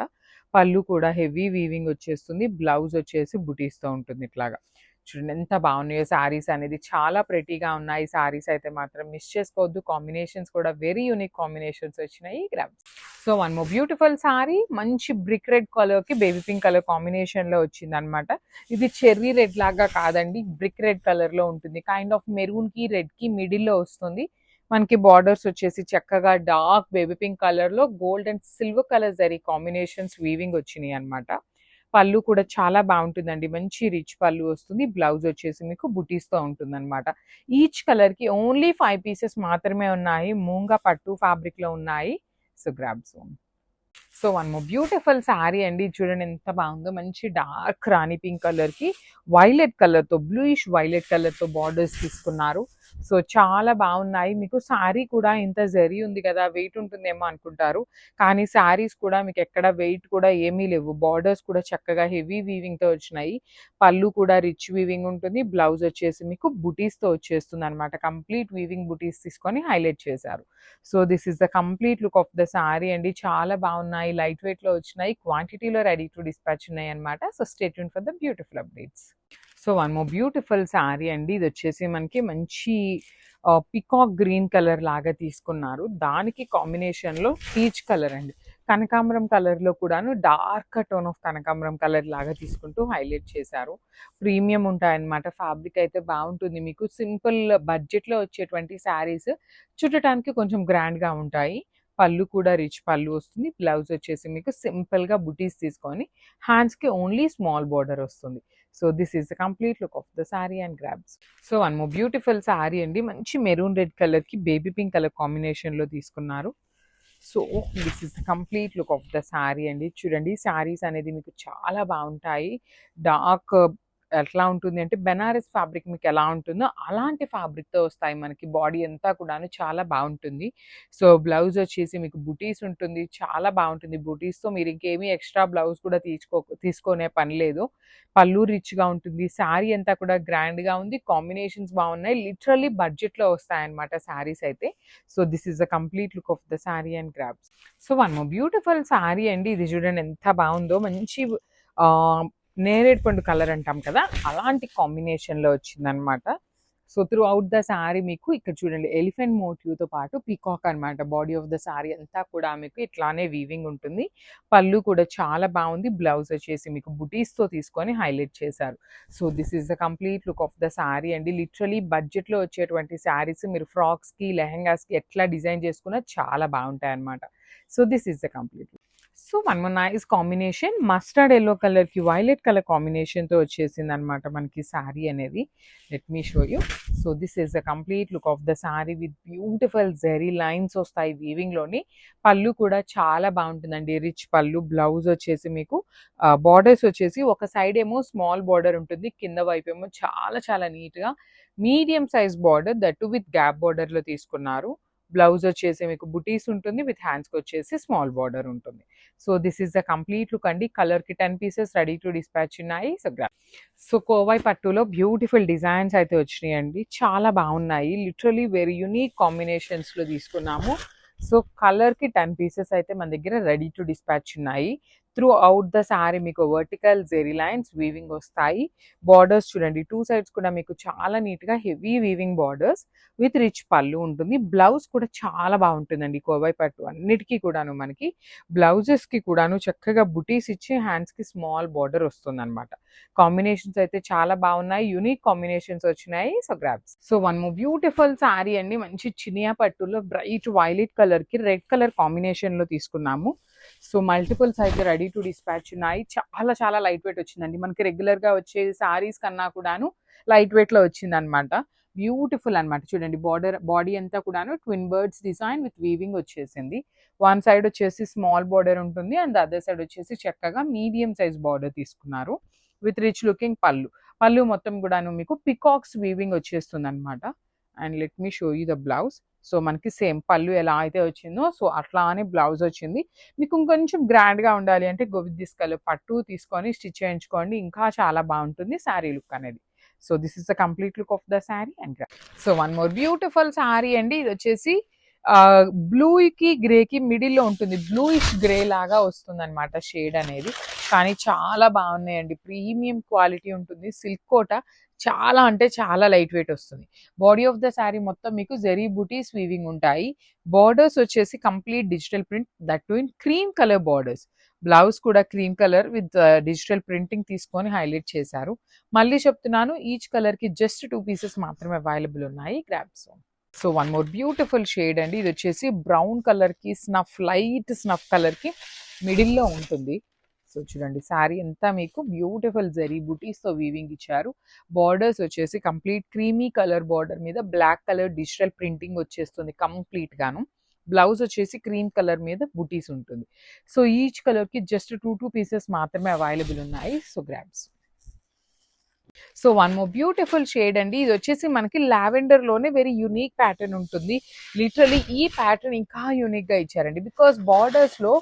పళ్ళు కూడా హెవీ వీవింగ్ వచ్చేస్తుంది, బ్లౌజ్ వచ్చేసి బుటీస్తో ఉంటుంది ఇట్లాగా. చూడండి ఎంత బాగున్నాయో శారీస్ అనేది, చాలా ప్రెటీగా ఉన్నాయి శారీస్ అయితే మాత్రం మిస్ చేసుకోవద్దు. కాంబినేషన్స్ కూడా వెరీ యూనిక్ కాంబినేషన్స్ వచ్చినాయి grams. So one more beautiful sari, మంచి బ్రిక్ రెడ్ కలర్ కి బేబీ పింక్ కలర్ కాంబినేషన్ లో వచ్చింది అనమాట. ఇది చెర్రీ రెడ్ లాగా కాదండి, బ్రిక్ రెడ్ కలర్ లో ఉంటుంది, కైండ్ ఆఫ్ మెరూన్ కి రెడ్ కి మిడిల్ లో వస్తుంది. మనకి బార్డర్స్ వచ్చేసి చక్కగా డార్క్ బేబీ పింక్ కలర్ లో gold and silver colour zari combinations weaving వచ్చినాయి అనమాట. పళ్ళు కూడా చాలా బాగుంటుందండి, మంచి రిచ్ పళ్ళు వస్తుంది. బ్లౌజ్ వచ్చేసి మీకు బుటీస్తో ఉంటుంది అనమాట. ఈచ్ కలర్కి ఓన్లీ 5 పీసెస్ మాత్రమే ఉన్నాయి, మూంగా పట్టు ఫ్యాబ్రిక్లో ఉన్నాయి. So grabs. So one more beautiful sari అండి, చూడండి ఎంత బాగుందో, మంచి డార్క్ రాణి పింక్ కలర్కి వైలెట్ కలర్తో, బ్లూయిష్ వైలెట్ కలర్తో బార్డర్స్ తీసుకున్నారు. సో చాలా బాగున్నాయి. మీకు శారీ కూడా ఇంత జరీ ఉంది కదా, వెయిట్ ఉంటుందేమో అనుకుంటారు. కానీ శారీస్ కూడా మీకు ఎక్కడ వెయిట్ కూడా ఏమీ లేవు. బార్డర్స్ కూడా చక్కగా హెవీ వీవింగ్‌తో వచ్చినాయి. పళ్ళు కూడా రిచ్ వీవింగ్ ఉంటుంది. బ్లౌజ్ వచ్చేసి మీకు బుటీస్‌తో వచ్చేస్తుందనమాట. కంప్లీట్ వీవింగ్ బుటీస్ తీసుకొని హైలైట్ చేశారు. So this is the complete look of the sari అండి. చాలా బాగున్నాయి. లైట్ వెయిట్‌లో వచ్చినాయి. క్వాంటిటీలో రెడీ టు డిస్పాచ్ ఉన్నాయన్నమాట. So stay tune for the beautiful updates. So one more beautiful sari అండి. ఇది వచ్చేసి మనకి మంచి పికాక్ గ్రీన్ కలర్ లాగా తీసుకున్నారు. దానికి కాంబినేషన్‌లో పీచ్ కలర్ అండి. కనకాంబరం కలర్‌లో కూడాను డార్క్ టోన్ ఆఫ్ కనకాంబరం కలర్ లాగా తీసుకుంటూ హైలైట్ చేశారు. ప్రీమియం ఉంటాయన్నమాట. ఫ్యాబ్రిక్ అయితే బాగుంటుంది. మీకు సింపుల్ బడ్జెట్‌లో వచ్చేటువంటి శారీస్ చుట్టటానికి కొంచెం గ్రాండ్‌గా ఉంటాయి. పళ్ళు కూడా రిచ్ పళ్ళు వస్తుంది. బ్లౌజ్ వచ్చేసి మీకు సింపుల్‌గా బుటీస్ తీసుకొని హ్యాండ్స్‌కి ఓన్లీ స్మాల్ బోర్డర్ వస్తుంది. So this is the complete look of the sari and grabs. So one more beautiful sari అండి. మంచి మెరూన్ రెడ్ కలర్‌కి బేబీ పింక్ కలర్ కాంబినేషన్‌లో తీసుకున్నారు. So this is the complete look of the sari అండి. చూడండి శారీస్ అనేది మీకు చాలా బాగుంటాయి. డార్క్ ఎట్లా ఉంటుంది అంటే బెనారస్ ఫ్యాబ్రిక్ మీకు ఎలా ఉంటుందో అలాంటి ఫ్యాబ్రిక్‌తో వస్తాయి మనకి. బాడీ అంతా కూడాను చాలా బాగుంటుంది. సో బ్లౌజ్ వచ్చేసి మీకు బుటీస్ ఉంటుంది. చాలా బాగుంటుంది. బుటీస్‌తో మీరు ఇంకేమీ ఎక్స్ట్రా బ్లౌజ్ కూడా తీసుకునే పని లేదు. పళ్ళు రిచ్‌గా ఉంటుంది. శారీ అంతా కూడా గ్రాండ్‌గా ఉంది. కాంబినేషన్స్ బాగున్నాయి. లిటరల్లీ బడ్జెట్‌లో వస్తాయన్నమాట శారీస్ అయితే. So this is the complete look of the sari and grabs. So one more beautiful sari అండి. ఇది చూడండి ఎంత బాగుందో. మంచి ఆహ్, నేరేడు పండు కలర్ అంటాం కదా, అలాంటి కాంబినేషన్‌లో వచ్చిందనమాట. So through out the sari మీకు ఇక్కడ చూడండి ఎలిఫెంట్ మోటివ్‌తో పాటు పీకాక్ అనమాట. బాడీ ఆఫ్ ద శారీ అంతా కూడా మీకు ఇట్లానే వీవింగ్ ఉంటుంది. పళ్ళు కూడా చాలా బాగుంది. బ్లౌజ్ వచ్చేసి మీకు బుటీస్‌తో తీసుకొని హైలైట్ చేశారు. So this is the complete look of the sari అండి. లిటరల్లీ బడ్జెట్‌లో వచ్చేటువంటి శారీస్ మీరు ఫ్రాక్స్‌కి, లెహెంగాస్‌కి ఎట్లా డిజైన్ చేసుకున్నా చాలా బాగుంటాయన్నమాట. So this is the complete look. So one more nice combination mustard yellow కలర్‌కి వైలెట్ కలర్ కాంబినేషన్‌తో వచ్చేసిందనమాట మనకి శారీ అనేది. Let me show you. So this is the complete look of the sari with beautiful zari lines వస్తాయి వీవింగ్‌లోని. పళ్ళు కూడా చాలా బాగుంటుందండి. రిచ్ పళ్ళు. బ్లౌజ్ వచ్చేసి మీకు బార్డర్స్ వచ్చేసి ఒక సైడ్ ఏమో స్మాల్ బార్డర్ ఉంటుంది. కింద వైపు ఏమో చాలా చాలా నీట్‌గా medium size border that two with gap బార్డర్‌లో తీసుకున్నారు. బ్లౌజ్ వచ్చేసి మీకు బుటీస్ ఉంటుంది. విత్ హ్యాండ్స్‌కి వచ్చేసి స్మాల్ బార్డర్ ఉంటుంది. So this is the complete look అండి. కలర్‌కి 10 పీసెస్ రెడీ టు డిస్పాచ్ ఉన్నాయి. సో కోవై పట్టులో బ్యూటిఫుల్ డిజైన్స్ అయితే వచ్చినాయండి. చాలా బాగున్నాయి. లిటరల్లీ వెరీ యూనిక్ కాంబినేషన్స్‌లో తీసుకున్నాము. సో కలర్‌కి 10 పీసెస్ అయితే మన దగ్గర రెడీ టు డిస్పాచ్ ఉన్నాయి. త్రూ ఔట్ ద శారీ మీకు వర్టికల్ జెరీ లైన్స్ వీవింగ్ వస్తాయి. బార్డర్స్ చూడండి 2 సైడ్స్ కూడా మీకు చాలా నీట్‌గా heavy weaving borders with rich పళ్ళు ఉంటుంది. బ్లౌజ్ కూడా చాలా బాగుంటుందండి. కోవై పట్టు అన్నిటికీ కూడాను మనకి బ్లౌజెస్‌కి కూడాను చక్కగా బుటీస్ ఇచ్చి హ్యాండ్స్‌కి స్మాల్ బార్డర్ వస్తుందన్నమాట. కాంబినేషన్స్ అయితే చాలా బాగున్నాయి. యూనిక్ కాంబినేషన్స్ వచ్చినాయి. So grabs. So one more beautiful sari అండి. మంచి చినియా పట్టులో బ్రైట్ వైలెట్ కలర్‌కి రెడ్ కలర్ కాంబినేషన్‌లో తీసుకున్నాము. సో మల్టిపుల్స్ అయితే రెడీ టు డిస్పాచ్ ఉన్నాయి. చాలా చాలా లైట్ వెయిట్ వచ్చిందండి. మనకి రెగ్యులర్‌గా వచ్చే శారీస్ కన్నా కూడాను లైట్ వెయిట్‌లో వచ్చిందనమాట. బ్యూటిఫుల్ అనమాట. చూడండి బాడీ అంతా కూడాను twin birds design with weaving వచ్చేసింది. వన్ సైడ్ వచ్చేసి స్మాల్ బార్డర్ ఉంటుంది అండ్ అదర్ సైడ్ వచ్చేసి చక్కగా మీడియం సైజ్ బార్డర్ తీసుకున్నారు విత్ రిచ్ లుకింగ్ పళ్ళు. పళ్ళు మొత్తం కూడాను మీకు పికాక్స్ వీవింగ్ వచ్చేస్తుందనమాట. And let me show you the blouse. So మనకి సేమ్ పళ్ళు ఎలా అయితే వచ్చిందో సో అట్లానే బ్లౌజ్ వచ్చింది. మీకు ఇంకొంచెం గ్రాండ్‌గా ఉండాలి అంటే విత్ దిస్ కలర్ పట్టు తీసుకొని స్టిచ్ చేయించుకోండి. ఇంకా చాలా బాగుంటుంది శారీ లుక్ అనేది. So this is the complete look of the sari and so one more beautiful sari అండి. ఇది వచ్చేసి బ్లూకి గ్రేకి మిడిల్‌లో ఉంటుంది. బ్లూయిష్ గ్రే లాగా వస్తుందన్నమాట షేడ్ అనేది. కానీ చాలా బాగున్నాయండి. ప్రీమియం క్వాలిటీ ఉంటుంది. సిల్క్ కోట చాలా అంటే చాలా లైట్ వెయిట్ వస్తుంది. బాడీ ఆఫ్ ద శారీ మొత్తం మీకు జెరీ బూటీస్ వీవింగ్ ఉంటాయి. బార్డర్స్ వచ్చేసి complete digital print that too in cream colour borders. Blouse కూడా cream colour with digital printing తీసుకొని హైలైట్ చేశారు. మళ్ళీ చెప్తున్నాను ఈచ్ కలర్‌కి జస్ట్ 2 పీసెస్ మాత్రమే అవైలబుల్ ఉన్నాయి. Grabs. So one more beautiful shade అండి. ఇది వచ్చేసి బ్రౌన్ కలర్‌కి లైట్ స్నఫ్ కలర్‌కి మిడిల్‌లో ఉంటుంది. సో చూడండి శారీ అంతా మీకు బ్యూటిఫుల్ జరీ బూటీస్‌తో వీవింగ్ ఇచ్చారు. బార్డర్స్ వచ్చేసి కంప్లీట్ క్రీమీ కలర్ బార్డర్ మీద బ్లాక్ కలర్ డిజిటల్ ప్రింటింగ్ వచ్చేస్తుంది కంప్లీట్ గాను. బ్లౌజ్ వచ్చేసి క్రీమ్ కలర్ మీద బూటీస్ ఉంటుంది. సో ఈచ్ కలర్‌కి జస్ట్ 2 పీసెస్ మాత్రమే అవైలబుల్ ఉన్నాయి. So grabs. So one more beautiful shade అండి. ఇది వచ్చేసి మనకి లావెండర్ లోనే వెరీ యూనిక్ ప్యాటర్న్ ఉంటుంది. లిటరలీ ఈ ప్యాటర్న్ ఇంకా యూనిక్ గా ఇచ్చారండి. బికాస్ బార్డర్స్ లో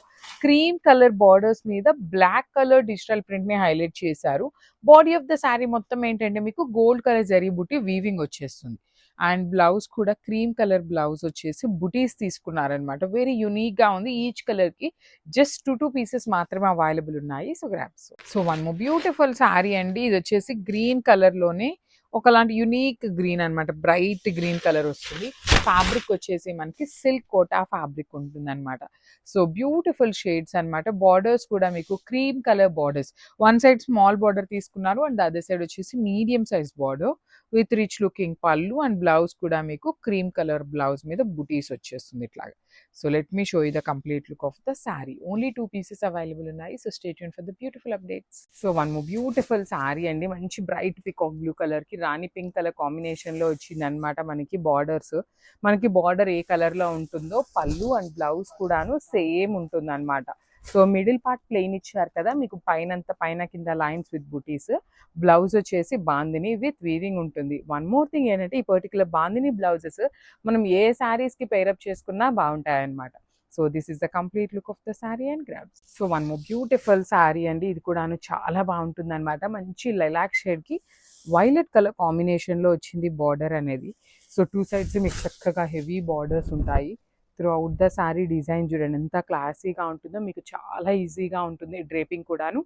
క్రీమ్ కలర్ బార్డర్స్ మీద బ్లాక్ కలర్ డిజిటల్ ప్రింట్ ని హైలైట్ చేశారు. బాడీ ఆఫ్ ద శారీ మొత్తం ఏంటంటే మీకు గోల్డ్ కలర్ జరీ బుట్టి వీవింగ్ వచ్చేస్తుంది. అండ్ బ్లౌజ్ కూడా క్రీమ్ కలర్ బ్లౌజ్ వచ్చేసి బుటీస్ తీసుకున్నారనమాట. వెరీ యూనిక్ గా ఉంది. ఈచ్ కలర్ కి జస్ట్ టూ పీసెస్ మాత్రమే అవైలబుల్ ఉన్నాయి. So grasp. So one more beautiful sari అండి. ఇది వచ్చేసి గ్రీన్ కలర్ లోనే ఒకలాంటి యునీక్ గ్రీన్ అనమాట. బ్రైట్ గ్రీన్ కలర్ వస్తుంది. ఫ్యాబ్రిక్ వచ్చేసి మనకి సిల్క్ కోటా ఫ్యాబ్రిక్ ఉంటుంది అనమాట. సో బ్యూటిఫుల్ షేడ్స్ అనమాట. బార్డర్స్ కూడా మీకు cream colour borders. One side small border తీసుకున్నారు అండ్ అదర్ సైడ్ వచ్చేసి medium size border with rich looking పళ్ళు అండ్ బ్లౌజ్ కూడా మీకు క్రీమ్ కలర్ బ్లౌజ్ మీద బుటీస్ వచ్చేస్తుంది ఇట్లాగా. So let me show you the complete look of the sari. Only 2 pieces available ఉన్నాయి. So stay tune for the beautiful updates. So one more beautiful sari అండి. మంచి బ్రైట్ పికాక్ బ్లూ కలర్ కి రాణి పింక్ కలర్ కాంబినేషన్ లో వచ్చింది అనమాట. మనకి బార్డర్స్, మనకి బార్డర్ ఏ కలర్ లో ఉంటుందో పళ్ళు అండ్ బ్లౌజ్ కూడాను సేమ్ ఉంటుంది అనమాట. సో మిడిల్ పార్ట్ ప్లెయిన్ ఇచ్చారు కదా, మీకు పైన కింద లైన్స్ విత్ బుటీస్. బ్లౌజ్ వచ్చేసి బాందిని విత్ వీవింగ్ ఉంటుంది. వన్ మోర్ థింగ్ ఏంటంటే ఈ పర్టికులర్ బాందిని బ్లౌజెస్ మనం ఏ శారీస్ కి పేరప్ చేసుకున్నా బాగుంటాయి అనమాట. So this is the complete look of the sari and grabs. So one more beautiful sari అండి. ఇది కూడాను చాలా బాగుంటుంది అనమాట. మంచి లైలాక్ షేడ్ కి వైలెట్ కలర్ కాంబినేషన్ లో వచ్చింది బార్డర్ అనేది. సో టూ సైడ్స్ మీకు చక్కగా హెవీ బార్డర్స్ ఉంటాయి. Through out the sari design చూడండి ఎంత క్లాసీగా ఉంటుందో. మీకు చాలా ఈజీగా ఉంటుంది డ్రేపింగ్ కూడాను.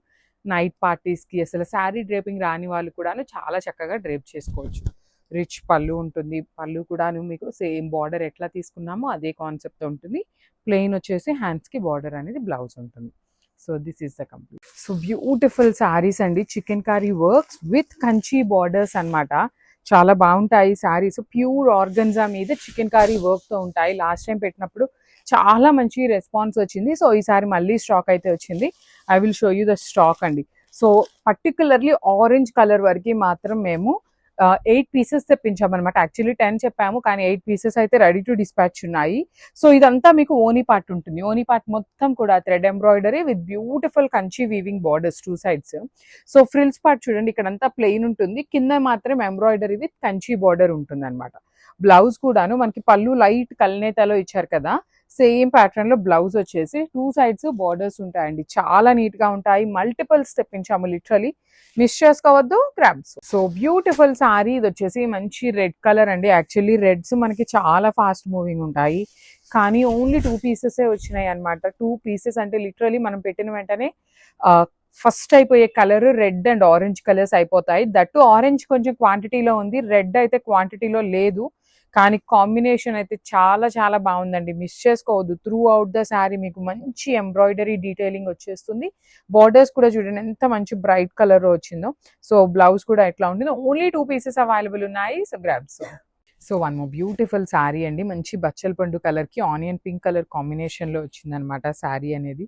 నైట్ పార్టీస్కి అసలు శారీ డ్రేపింగ్ రాని వాళ్ళు కూడాను చాలా చక్కగా డ్రేప్ చేసుకోవచ్చు. రిచ్ పళ్ళు ఉంటుంది. పళ్ళు కూడాను మీకు సేమ్ బార్డర్ ఎట్లా తీసుకున్నామో అదే కాన్సెప్ట్ ఉంటుంది. ప్లెయిన్ వచ్చేసి హ్యాండ్స్కి బార్డర్ అనేది బ్లౌజ్ ఉంటుంది. So this is the complete. So beautiful saris అండి. Chikankari works with Kanchi borders అనమాట. చాలా బాగుంటాయి శారీస్. ప్యూర్ ఆర్గన్జా మీద చికెన్ కర్రీ వర్క్తో ఉంటాయి. లాస్ట్ టైం పెట్టినప్పుడు చాలా మంచి రెస్పాన్స్ వచ్చింది. సో ఈసారి మళ్ళీ స్టాక్ అయితే వచ్చింది. I will show you the stock అండి. సో పర్టికులర్లీ ఆరెంజ్ కలర్ వరకు మాత్రం మేము 8 పీసెస్ తెప్పించామన్నమాట. యాక్చువల్లీ 10 చెప్పాము కానీ 8 పీసెస్ అయితే రెడీ టు డిస్పాచ్ ఉన్నాయి. సో ఇదంతా మీకు ఓనీ పార్ట్ ఉంటుంది. ఓనీ పార్ట్ మొత్తం కూడా thread embroidery with beautiful Kanchi weaving borders two sides. So frills part చూడండి, ఇక్కడంతా ప్లెయిన్ ఉంటుంది. కింద మాత్రం ఎంబ్రాయిడరీ విత్ కంచి బార్డర్ ఉంటుంది అనమాట. బ్లౌజ్ కూడాను మనకి పళ్ళు లైట్ కల్నేతలో ఇచ్చారు కదా, సేమ్ ప్యాటర్న్ లో బ్లౌజ్ వచ్చేసి టూ సైడ్స్ బార్డర్స్ ఉంటాయండి. చాలా నీట్ గా ఉంటాయి. మల్టిపుల్స్ తెప్పించాము, లిటరలీ మిస్ చేసుకోవద్దు గ్రాబ్స్. So beautiful sorry. ఇది వచ్చేసి మంచి రెడ్ కలర్ అండి. యాక్చువల్లీ రెడ్స్ మనకి చాలా ఫాస్ట్ మూవింగ్ ఉంటాయి కానీ ఓన్లీ 2 పీసెస్ వచ్చినాయి అనమాట. 2 పీసెస్ అంటే లిటరలీ మనం పెట్టిన వెంటనే ఫస్ట్ అయిపోయే colour red and orange colours అయిపోతాయి. దట్టు ఆరెంజ్ కొంచెం క్వాంటిటీలో ఉంది, రెడ్ అయితే క్వాంటిటీలో లేదు. కానీ కాంబినేషన్ అయితే చాలా చాలా బాగుందండి. మిస్ చేసుకోవద్దు. త్రూ అవుట్ ద శారీ మీకు మంచి ఎంబ్రాయిడరీ డీటెయిలింగ్ వచ్చేస్తుంది. బార్డర్స్ కూడా చూడండి ఎంత మంచి బ్రైట్ కలర్ వచ్చిందో. సో బ్లౌజ్ కూడా ఎట్లా ఉంటుందో. ఓన్లీ 2 పీసెస్ అవైలబుల్ ఉన్నాయి. So grabs. So one more beautiful sari అండి. మంచి బచ్చల పండు కలర్ కి ఆనియన్ పింక్ కలర్ కాంబినేషన్ లో వచ్చిందనమాట శారీ అనేది.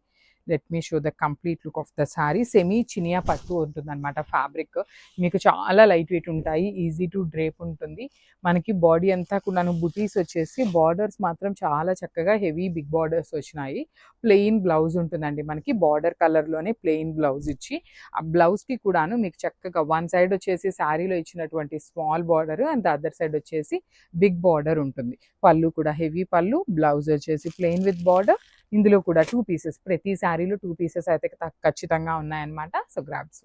Let me show the complete look of the sari. Semi Chiniya పట్టు ఉంటుంది అనమాట. ఫ్యాబ్రిక్ మీకు చాలా లైట్ వెయిట్ ఉంటాయి. ఈజీ టు డ్రేప్ ఉంటుంది. మనకి బాడీ అంతా కూడా బుటీస్ వచ్చేసి బార్డర్స్ మాత్రం చాలా చక్కగా హెవీ బిగ్ బార్డర్స్ వచ్చినాయి. ప్లెయిన్ బ్లౌజ్ ఉంటుందండి. మనకి బార్డర్ కలర్లోనే ప్లెయిన్ బ్లౌజ్ ఇచ్చి ఆ బ్లౌజ్కి కూడాను మీకు చక్కగా వన్ సైడ్ వచ్చేసి శారీలో ఇచ్చినటువంటి small border and the other side వచ్చేసి బిగ్ బార్డర్ ఉంటుంది. పళ్ళు కూడా హెవీ పళ్ళు, బ్లౌజ్ వచ్చేసి ప్లెయిన్ విత్ బార్డర్. ఇందులో కూడా 2 పీసెస్, ప్రతి శారీలో 2 పీసెస్ అయితే ఖచ్చితంగా ఉన్నాయన్నమాట. So grabs.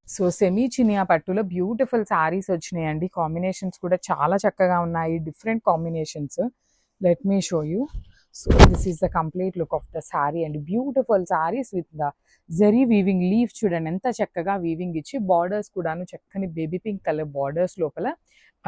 So semi Chiniya పట్టులో బ్యూటిఫుల్ శారీస్ వచ్చినాయండి. కాంబినేషన్స్ కూడా చాలా చక్కగా ఉన్నాయి. Different combinations. Let me show you. So this is the complete look of the sari and beautiful saris with the zari weaving leave చూడండి ఎంత చక్కగా వీవింగ్ ఇచ్చి బార్డర్స్ కూడాను చక్కని బేబీ పింక్ కలర్ బార్డర్స్ లోపల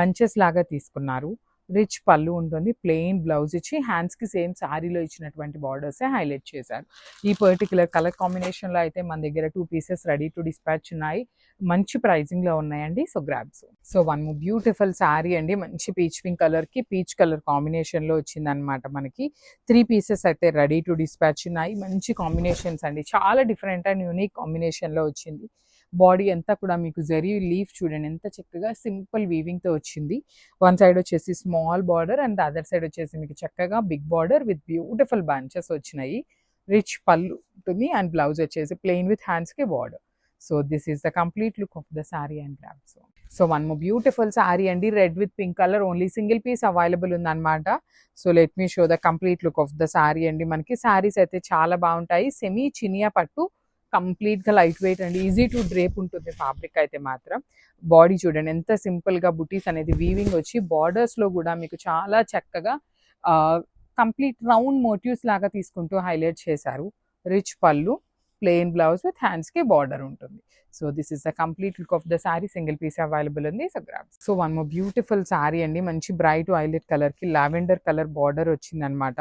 పంచెస్ లాగా తీసుకున్నారు. రిచ్ పళ్ళు ఉంటుంది. ప్లెయిన్ బ్లౌజ్ ఇచ్చి హ్యాండ్స్కి సేమ్ శారీలో ఇచ్చినటువంటి బార్డర్సే హైలైట్ చేశారు. ఈ పర్టికులర్ కలర్ కాంబినేషన్లో అయితే మన దగ్గర 2 పీసెస్ రెడీ టు డిస్పాచ్ ఉన్నాయి. మంచి ప్రైజింగ్లో ఉన్నాయండి. So grabs. So one beautiful sari అండి. మంచి పీచ్ పింక్ కలర్కి పీచ్ కలర్ కాంబినేషన్లో వచ్చిందనమాట. మనకి 3 పీసెస్ అయితే రెడీ టు డిస్పాచ్ ఉన్నాయి. మంచి కాంబినేషన్స్ అండి. చాలా డిఫరెంట్ అండ్ యూనిక్ కాంబినేషన్లో వచ్చింది. బాడీ అంతా కూడా మీకు జరీ లీఫ్ చూడండి ఎంత చక్కగా సింపుల్ వీవింగ్తో వచ్చింది. వన్ సైడ్ వచ్చేసి small border and other side వచ్చేసి మీకు చక్కగా big border with beautiful bunches వచ్చినాయి. రిచ్ పళ్ళు ఉంటుంది అండ్ బ్లౌజ్ వచ్చేసి ప్లెయిన్ విత్ హ్యాండ్స్కి border. So this is the complete look of the sari and grab. So one more beautiful sari అండి, red with pink colour, only single piece available ఉందన్నమాట. So let me show the complete look of the sari అండి. మనకి శారీస్ అయితే చాలా బాగుంటాయి, సెమీ చినియా పట్టు, కంప్లీట్ గా లైట్ వెయిట్ అండి, ఈజీ టు డ్రేప్ ఉంటుంది ఫ్యాబ్రిక్ అయితే మాత్రం. బాడీ చూడండి ఎంత సింపుల్ గా బుటీస్ అనేది వీవింగ్ వచ్చి, బార్డర్స్ లో కూడా మీకు చాలా చక్కగా కంప్లీట్ రౌండ్ మోటివ్స్ లాగా తీసుకుంటూ హైలైట్ చేశారు. రిచ్ పళ్ళు, ప్లెయిన్ బ్లౌజ్ విత్ హ్యాండ్స్ కి బార్డర్ ఉంటుంది. So this is the complete look of the sari, single piece available ఉంది. So grab. So one more beautiful sari అండి, మంచి బ్రైట్ వైలెట్ కలర్ కి లావెండర్ కలర్ బార్డర్ వచ్చింది అనమాట.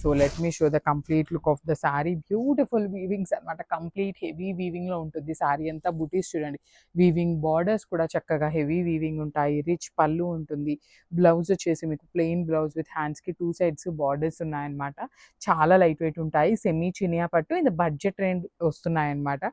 So let me show the complete look of the sari. Beautiful weavings అనమాట, కంప్లీట్ హెవీ వీవింగ్ లో ఉంటుంది శారీ అంతా. బుటీస్ చూడండి, వీవింగ్ బార్డర్స్ కూడా చక్కగా హెవీ వీవింగ్ ఉంటాయి. రిచ్ పళ్ళు ఉంటుంది. బ్లౌజ్ వచ్చేసి మీకు ప్లెయిన్ బ్లౌజ్ విత్ హ్యాండ్స్ కి 2 సైడ్స్ బార్డర్స్ ఉన్నాయన్నమాట. చాలా లైట్ వెయిట్ ఉంటాయి, సెమీ చినియా పట్టు, ఇది బడ్జెట్ రేంజ్ వస్తున్నాయి అనమాట.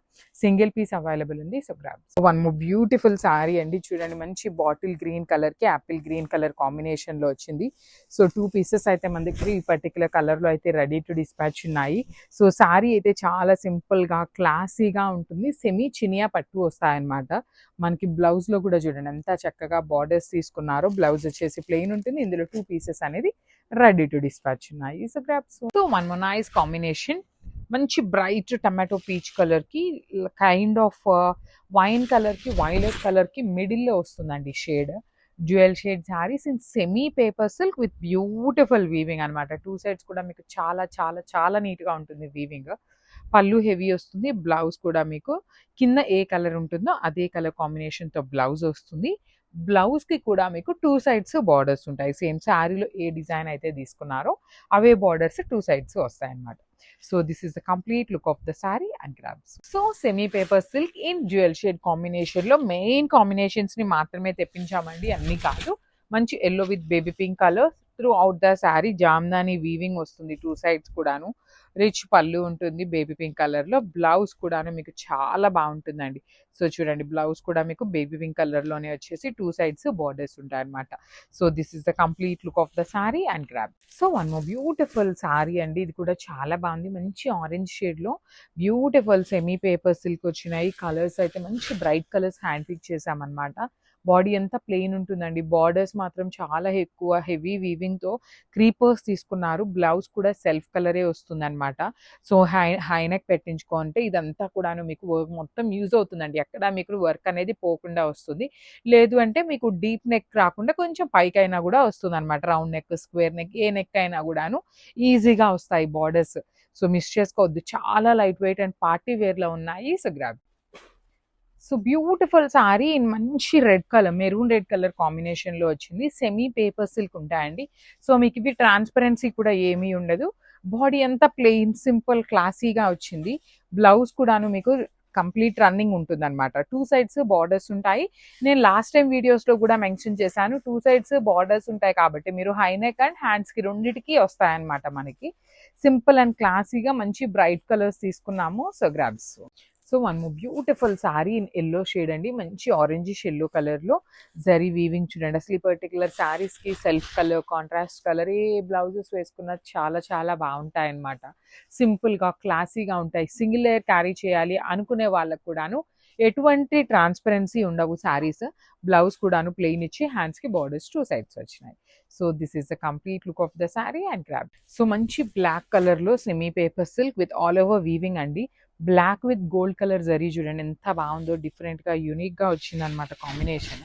సింగిల్ పీస్ అవైలబుల్ ఉంది. So grab. One more beautiful sari అండి, చూడండి మంచి బాటిల్ గ్రీన్ కలర్ కి యాపిల్ గ్రీన్ కలర్ కాంబినేషన్ లో వచ్చింది. సో 2 పీసెస్ అయితే మన దగ్గర ఈ పర్టికులర్ కలర్ లో అయితే రెడీ టు డిస్పాచ్ ఉన్నాయి. సో శారీ అయితే చాలా సింపుల్ గా క్లాసీగా ఉంటుంది, సెమీ చినియా పట్టు వస్తాయన్నమాట. మనకి బ్లౌజ్ లో కూడా చూడండి ఎంత చక్కగా బార్డర్స్ తీసుకున్నారు. బ్లౌజ్ వచ్చేసి ప్లెయిన్ ఉంటుంది, ఇందులో 2 పీసెస్ అనేది రెడీ టు డిస్పాచ్ ఉన్నాయి. So grab. So one more nice combination, మంచి బ్రైట్ టమాటో పీచ్ కలర్ కి కైండ్ ఆఫ్ వైన్ కలర్ కి వైలెట్ కలర్ కి మిడిల్ లో వస్తుందండి shade. Dual shade saris in semi paper silk with beautiful weaving అనమాట. 2 సైడ్స్ కూడా మీకు చాలా చాలా చాలా నీట్ గా ఉంటుంది వీవింగ్. పళ్ళు హెవీ వస్తుంది, బ్లౌజ్ కూడా మీకు కింద ఏ కలర్ ఉంటుందో అదే కలర్ కాంబినేషన్ తో బ్లౌజ్ వస్తుంది. బ్లౌజ్ కి కూడా మీకు 2 సైడ్స్ బార్డర్స్ ఉంటాయి. సేమ్ శారీలో ఏ డిజైన్ అయితే తీసుకున్నారో అవే బార్డర్స్ 2 సైడ్స్ వస్తాయి అన్నమాట. So this is the complete look of the sari and grabs. So semi paper silk in dual shade combination లో మెయిన్ కాంబినేషన్స్ ని మాత్రమే తెప్పించామండి, అన్ని కాదు. మంచి yellow with baby pink colour through out the sari. Jamdani weaving వస్తుంది 2 సైడ్స్ కూడాను. రిచ్ పళ్ళు ఉంటుంది బేబీ పింక్ కలర్ లో. బ్లౌజ్ కూడాను మీకు చాలా బాగుంటుందండి. సో చూడండి, బ్లౌజ్ కూడా మీకు బేబీ పింక్ కలర్ లోనే వచ్చేసి 2 సైడ్స్ బార్డర్స్ ఉంటాయి అనమాట. So this is the complete look of the sari and grab. So one more beautiful sari అండి, ఇది కూడా చాలా బాగుంది. మంచి ఆరెంజ్ షేడ్ లో బ్యూటిఫుల్ సెమీ పేపర్ సిల్క్ వచ్చినాయి. కలర్స్ అయితే మంచి బ్రైట్ కలర్స్ హ్యాండ్ పిక్ చేసామన్నమాట. బాడీ అంతా ప్లెయిన్ ఉంటుందండి, బార్డర్స్ మాత్రం చాలా ఎక్కువ హెవీ వీవింగ్ తో క్రీపర్స్ తీసుకున్నారు. బ్లౌజ్ కూడా సెల్ఫ్ కలరే వస్తుంది అనమాట. సో హై నెక్ పెట్టించుకుంటే ఇదంతా కూడాను మీకు మొత్తం యూజ్ అవుతుందండి, ఎక్కడ మీకు వర్క్ అనేది పోకుండా వస్తుంది. లేదు అంటే మీకు డీప్ నెక్ రాకుండా కొంచెం పైకైనా కూడా వస్తుంది అనమాట. రౌండ్ నెక్, స్క్వేర్ నెక్, ఏ నెక్ అయినా కూడాను ఈజీగా వస్తాయి బార్డర్స్. సో మిస్ చేసుకోవద్దు, చాలా light weight and party wear లో ఉన్నాయి. So grab. So beautiful sari in మంచి red colour, maroon red colour combination లో వచ్చింది. సెమీ పేపర్ సిల్క్ ఉంటాయండి. సో మీకు ఇవి ట్రాన్స్పరెన్సీ కూడా ఏమీ ఉండదు. బాడీ అంతా ప్లెయిన్ సింపుల్ క్లాసీగా వచ్చింది. బ్లౌజ్ కూడాను మీకు కంప్లీట్ రన్నింగ్ ఉంటుంది అనమాట. 2 సైడ్స్ బార్డర్స్ ఉంటాయి. నేను లాస్ట్ టైం వీడియోస్ లో కూడా మెన్షన్ చేశాను, 2 సైడ్స్ బార్డర్స్ ఉంటాయి కాబట్టి మీరు హై నెక్ అండ్ హ్యాండ్స్ కి రెండిటికి వస్తాయన్నమాట. మనకి సింపుల్ అండ్ క్లాసీగా మంచి బ్రైట్ కలర్స్ తీసుకున్నాము. So grabs. So one more beautiful sari in yellow shade అండి, మంచి ఆరెంజిష్ ఎల్లో కలర్ లో జరీ వీవింగ్ చూడండి. అసలు ఈ పర్టికులర్ శారీస్ కి సెల్ఫ్ కలర్, కాంట్రాస్ట్ కలర్ ఏ బ్లౌజెస్ వేసుకున్నా చాలా చాలా బాగుంటాయి అనమాట. సింపుల్ గా క్లాసీగా ఉంటాయి. సింగిల్ లేయర్ క్యారీ చేయాలి అనుకునే వాళ్ళకు కూడాను ఎటువంటి ట్రాన్స్పరెన్సీ ఉండవు శారీస్. బ్లౌజ్ కూడాను ప్లెయిన్ ఇచ్చి హ్యాండ్స్ కి బార్డర్స్ 2 సైడ్స్ వచ్చినాయి. So this is the complete look of the sari and grab. So మంచి బ్లాక్ కలర్ లో semi paper silk with all over weaving అండి. Black with gold colour zari చూడండి ఎంత బాగుందో, డిఫరెంట్ గా యూనిక్ గా వచ్చింది అనమాట కాంబినేషన్.